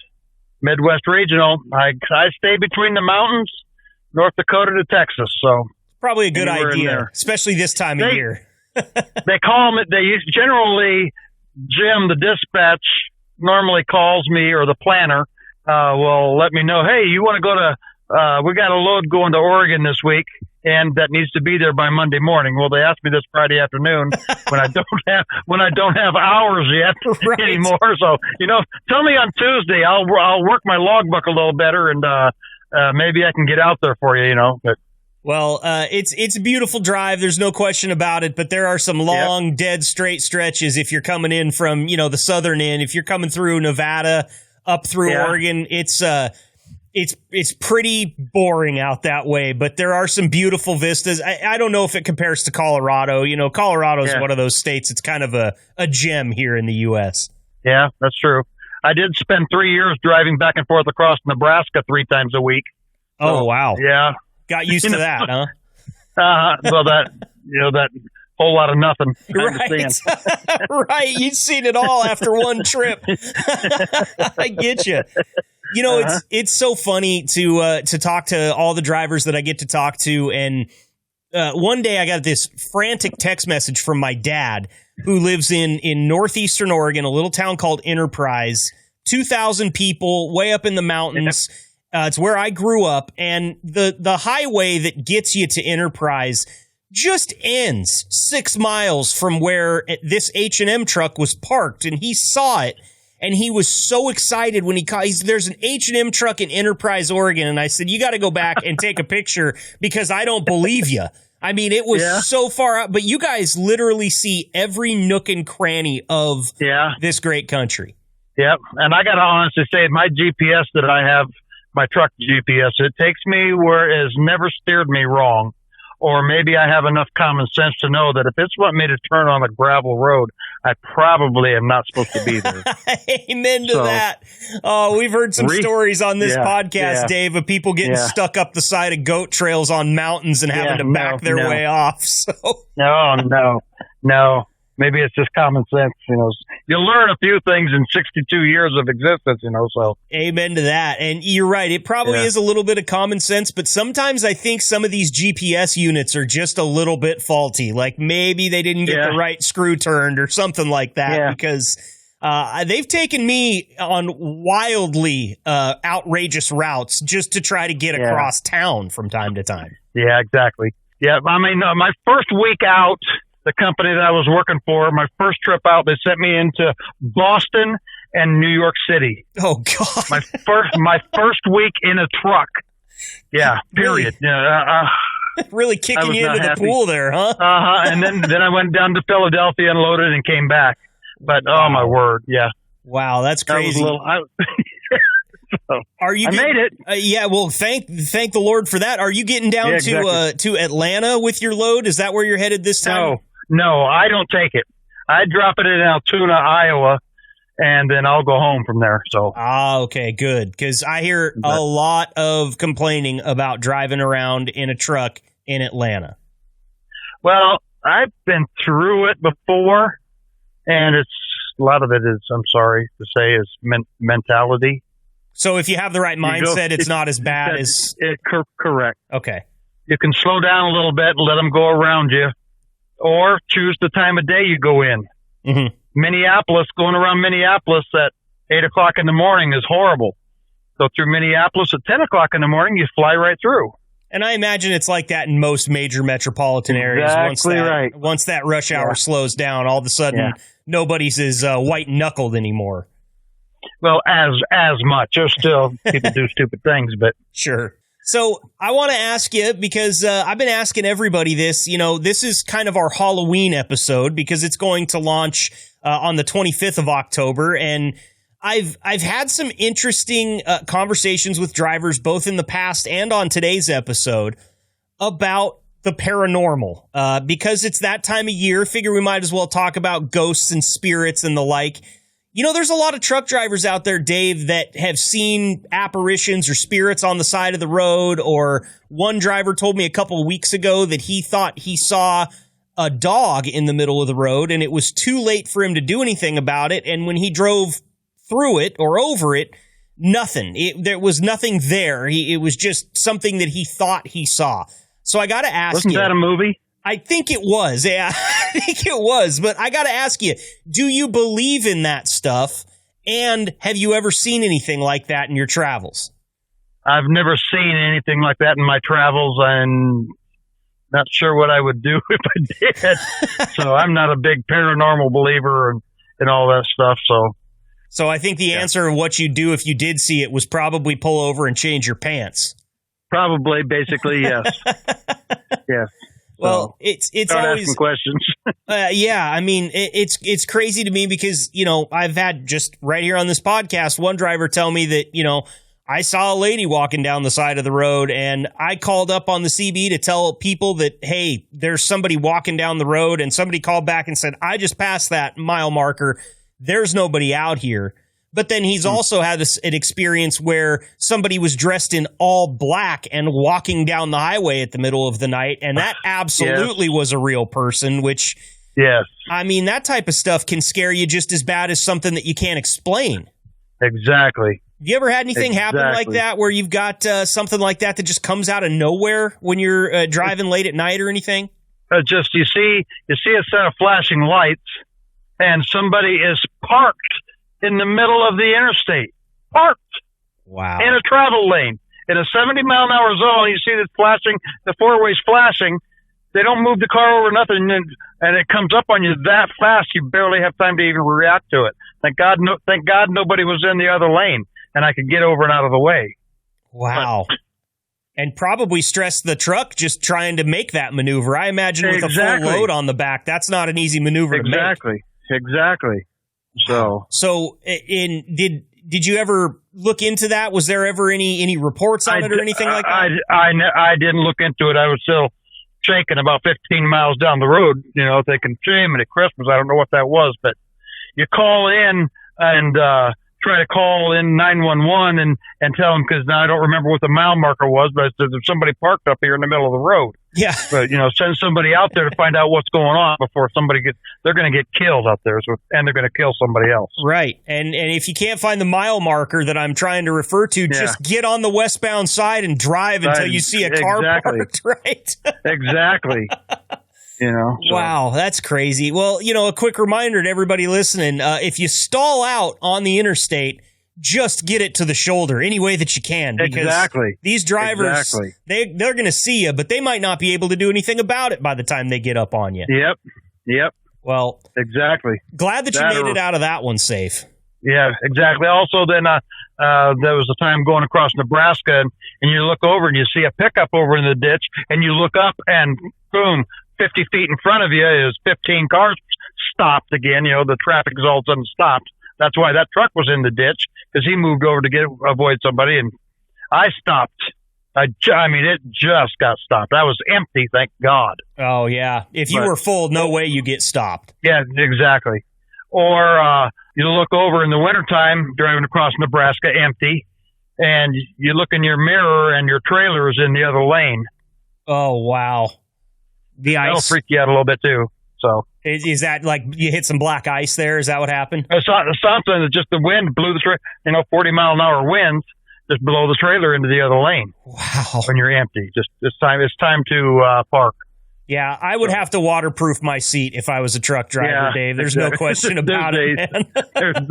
S4: Midwest Regional. I stay between the mountains, North Dakota to Texas. So
S1: probably a good idea, especially this time of year.
S4: They call me. Generally, Jim, the dispatch, normally calls me, or the planner will let me know. Hey, you want to go to? We got a load going to Oregon this week, and that needs to be there by Monday morning. Well, they asked me this Friday afternoon when I don't have hours yet anymore. So, tell me on Tuesday. I'll work my logbook a little better, and maybe I can get out there for you. But,
S1: well, it's a beautiful drive. There's no question about it. But there are some long, dead straight stretches if you're coming in from the southern end. If you're coming through Nevada up through Oregon, it's pretty boring out that way, but there are some beautiful vistas. I don't know if it compares to Colorado. Colorado is one of those states. It's kind of a gem here in the U.S.
S4: Yeah, that's true. I did spend 3 years driving back and forth across Nebraska 3 times a week.
S1: Oh, wow.
S4: Yeah.
S1: Got used to that, huh?
S4: Well, that whole lot of nothing.
S1: Right. Right. You've seen it all after one trip. I get you. It's so funny to talk to all the drivers that I get to talk to. And one day I got this frantic text message from my dad, who lives in northeastern Oregon, a little town called Enterprise, 2,000 people, way up in the mountains. It's where I grew up. And the highway that gets you to Enterprise just ends 6 miles from where this H&M truck was parked. And he saw it. And he was so excited when there's an H&M truck in Enterprise, Oregon. And I said, you got to go back and take a picture because I don't believe you. I mean, it was so far out, but you guys literally see every nook and cranny of this great country.
S4: Yep. And I got to honestly say, my GPS that I have, my truck GPS, it takes me where it has never steered me wrong. Or maybe I have enough common sense to know that if it's what made a turn on a gravel road, I probably am not supposed to be there.
S1: Amen to that. Oh, we've heard some stories on this podcast, Dave, of people getting stuck up the side of goat trails on mountains and having to back their way off. So. No. Maybe it's just common sense. You learn a few things in 62 years of existence, so. Amen to that. And you're right. It probably is a little bit of common sense, but sometimes I think some of these GPS units are just a little bit faulty. Like maybe they didn't get the right screw turned or something like that because they've taken me on wildly outrageous routes just to try to get across town from time to time.
S4: Yeah, exactly. Yeah, I mean, my first week out, the company that I was working for, my first trip out, they sent me into Boston and New York City.
S1: Oh God!
S4: My first week in a truck. Yeah. Period.
S1: Really kicking you into the pool there, huh?
S4: And then I went down to Philadelphia and loaded and came back. But oh my word,
S1: wow, that's crazy. Are you?
S4: I made it.
S1: Well, thank the Lord for that. Are you getting down to Atlanta with your load? Is that where you're headed this time?
S4: No, I don't take it. I drop it in Altoona, Iowa, and then I'll go home from there. So.
S1: Okay, good. Because I hear a lot of complaining about driving around in a truck in Atlanta.
S4: Well, I've been through it before, and a lot of it is, I'm sorry to say, is mentality.
S1: So if you have the right mindset, it's not as bad as...
S4: Correct.
S1: Okay.
S4: You can slow down a little bit and let them go around you, or choose the time of day you go in.
S1: Mm-hmm.
S4: Going around Minneapolis at 8 o'clock in the morning is horrible. So through Minneapolis at 10 o'clock in the morning, you fly right through.
S1: And I imagine it's like that in most major metropolitan areas.
S4: Exactly right.
S1: Once that rush hour slows down, all of a sudden, nobody's as white-knuckled anymore.
S4: Well, as much. There's still people do stupid things, but...
S1: Sure. So I want to ask you, because I've been asking everybody this, this is kind of our Halloween episode because it's going to launch on the 25th of October. And I've had some interesting conversations with drivers, both in the past and on today's episode, about the paranormal. Because it's that time of year, figure we might as well talk about ghosts and spirits and the like. There's a lot of truck drivers out there, Dave, that have seen apparitions or spirits on the side of the road. Or one driver told me a couple of weeks ago that he thought he saw a dog in the middle of the road and it was too late for him to do anything about it. And when he drove through it or over it, Nothing. There was nothing there. It was just something that he thought he saw. So I got to ask
S4: Wasn't
S1: you.
S4: that a movie?
S1: I think it was. Yeah, I think it was. But I got to ask you, do you believe in that stuff? And have you ever seen anything like that in your travels?
S4: I've never seen anything like that in my travels. I'm not sure what I would do if I did. So I'm not a big paranormal believer and all that stuff.
S1: So I think the answer of what you'd do if you did see it was probably pull over and change your pants.
S4: Probably, basically, yes. Yes.
S1: Well, it's
S4: start
S1: always
S4: asking questions.
S1: yeah. I mean, it's crazy to me because, you know, I've had just right here on this podcast, one driver tell me that, you know, I saw a lady walking down the side of the road and I called up on the CB to tell people that, hey, there's somebody walking down the road, and somebody called back and said, I just passed that mile marker. There's nobody out here. But then he's also had an experience where somebody was dressed in all black and walking down the highway at the middle of the night. And that absolutely was a real person, which,
S4: yes.
S1: I mean, that type of stuff can scare you just as bad as something that you can't explain.
S4: Exactly.
S1: Have you ever had anything happen like that where you've got something like that that just comes out of nowhere when you're driving late at night or anything?
S4: Just you see a set of flashing lights and somebody is parked in the middle of the interstate. Parked.
S1: Wow.
S4: In a travel lane. In a 70-mile-an-hour zone, you see this flashing, the four-ways flashing. They don't move the car over nothing, and it comes up on you that fast, you barely have time to even react to it. Thank God nobody was in the other lane, and I could get over and out of the way.
S1: Wow. And probably stress the truck just trying to make that maneuver. I imagine with a full load on the back, that's not an easy maneuver to make.
S4: Exactly.
S1: So did you ever look into that? Was there ever any reports on it or anything like that?
S4: I didn't look into it. I was still shaking about 15 miles down the road, you know, thinking, Jim, at Christmas, I don't know what that was, but you call in and try to call in 911 and tell them, because now I don't remember what the mile marker was, but there's somebody parked up here in the middle of the road.
S1: Yeah.
S4: But, you know, send somebody out there to find out what's going on before they're going to get killed out there, and they're going to kill somebody else.
S1: Right. And if you can't find the mile marker that I'm trying to refer to, just get on the westbound side and drive until you see a car parked, right?
S4: Exactly. You know,
S1: Wow, that's crazy. Well, you know, a quick reminder to everybody listening, if you stall out on the interstate, just get it to the shoulder any way that you can. Because these drivers, they're going to see you, but they might not be able to do anything about it by the time they get up on you.
S4: Yep.
S1: Well,
S4: exactly.
S1: Glad that you made it out of that one safe.
S4: Yeah, exactly. Also, then there was a time going across Nebraska, and you look over and you see a pickup over in the ditch, and you look up and boom, 50 feet in front of you is 15 cars stopped again. You know, the traffic is all of a sudden stopped. That's why that truck was in the ditch, because he moved over to avoid somebody, and I stopped. I mean, it just got stopped. I was empty, thank God.
S1: Oh, yeah. If you were full, no way you get stopped.
S4: Yeah, exactly. Or you look over in the wintertime, driving across Nebraska empty, and you look in your mirror and your trailer is in the other lane.
S1: Oh, wow. The ice.
S4: That'll freak you out a little bit, too. So
S1: is that like you hit some black ice there? Is that what happened?
S4: It's something that just the wind blew the 40-mile-an-hour winds just blow the trailer into the other lane.
S1: Wow.
S4: When you're empty. Just it's time to park.
S1: Yeah, I would have to waterproof my seat if I was a truck driver, Dave. There's no question about it, man.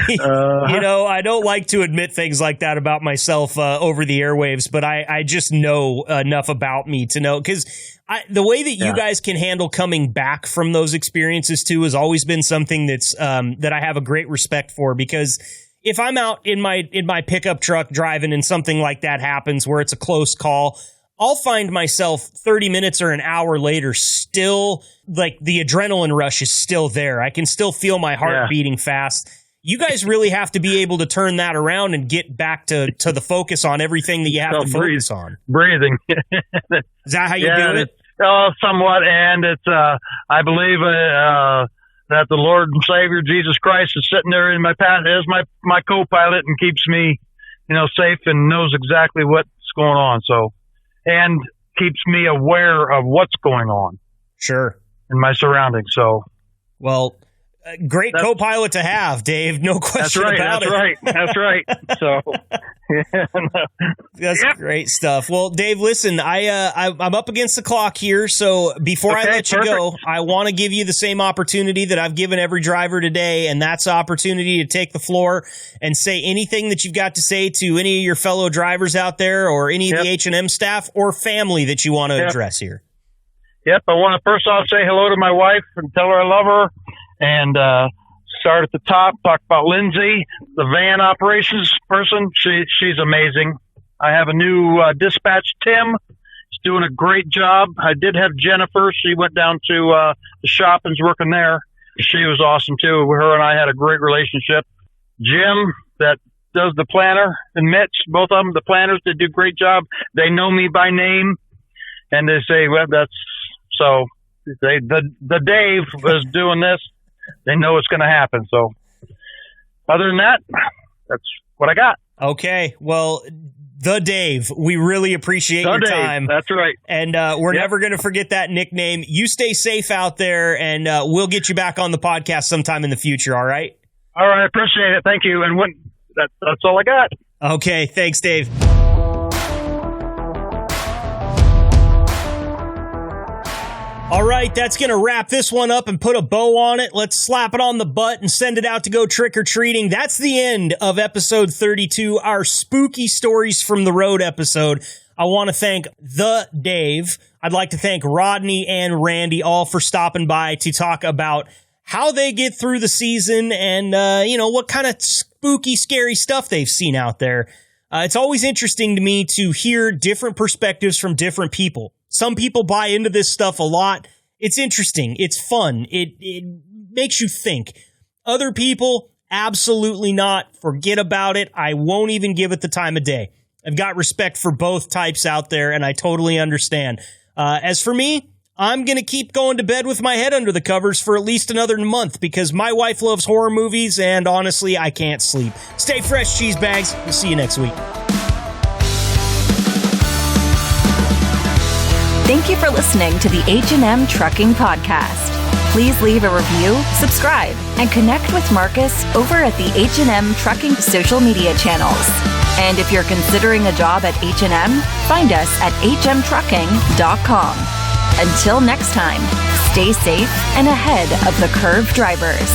S1: You know, I don't like to admit things like that about myself over the airwaves, but I just know enough about me to know, because the way that you guys can handle coming back from those experiences too has always been something that's that I have a great respect for, because if I'm out in my pickup truck driving and something like that happens where it's a close call, I'll find myself 30 minutes or an hour later still, like, the adrenaline rush is still there. I can still feel my heart beating fast. You guys really have to be able to turn that around and get back to the focus on everything that you have to focus on.
S4: Breathing.
S1: Is that how you do it?
S4: Somewhat, and it's I believe that the Lord and Savior Jesus Christ is sitting there in my path as my co-pilot and keeps me, you know, safe and knows exactly what's going on. So, and keeps me aware of what's going on.
S1: Sure.
S4: In my surroundings. So,
S1: well, Great co-pilot to have, Dave. No question about it.
S4: That's right. So,
S1: that's great stuff. Well, Dave, listen, I'm up against the clock here, so before I let you go, I want to give you the same opportunity that I've given every driver today, and that's the opportunity to take the floor and say anything that you've got to say to any of your fellow drivers out there, or any of the H&M staff or family that you want to address here.
S4: Yep, I want to first off say hello to my wife and tell her I love her. And start at the top, talk about Lindsay, the van operations person. She's amazing. I have a new dispatch, Tim. He's doing a great job. I did have Jennifer. She went down to the shop and's working there. She was awesome, too. Her and I had a great relationship. Jim, that does the planner, and Mitch, both of them, the planners, they do a great job. They know me by name, and they say, well, that's so. The Dave was doing this. They know it's going to happen. So other than that, that's what I got.
S1: Okay. Well, the Dave, we really appreciate your time.
S4: That's right.
S1: And we're never going to forget that nickname. You stay safe out there, and we'll get you back on the podcast sometime in the future. All right.
S4: All right. I appreciate it. Thank you. And that's all I got.
S1: Okay. Thanks, Dave. All right, that's going to wrap this one up and put a bow on it. Let's slap it on the butt and send it out to go trick-or-treating. That's the end of episode 32, our spooky stories from the road episode. I want to thank the Dave. I'd like to thank Rodney and Randy all for stopping by to talk about how they get through the season and, what kind of spooky, scary stuff they've seen out there. It's always interesting to me to hear different perspectives from different people. Some people buy into this stuff a lot. It's interesting. It's fun. It makes you think. Other people, absolutely not. Forget about it. I won't even give it the time of day. I've got respect for both types out there, and I totally understand. As for me, I'm going to keep going to bed with my head under the covers for at least another month because my wife loves horror movies, and honestly, I can't sleep. Stay fresh, cheese bags. We'll see you next week.
S2: Thank you for listening to the H&M Trucking Podcast. Please leave a review, subscribe, and connect with Marcus over at the H&M Trucking social media channels. And if you're considering a job at H&M, find us at hmtrucking.com. Until next time, stay safe and ahead of the curve drivers.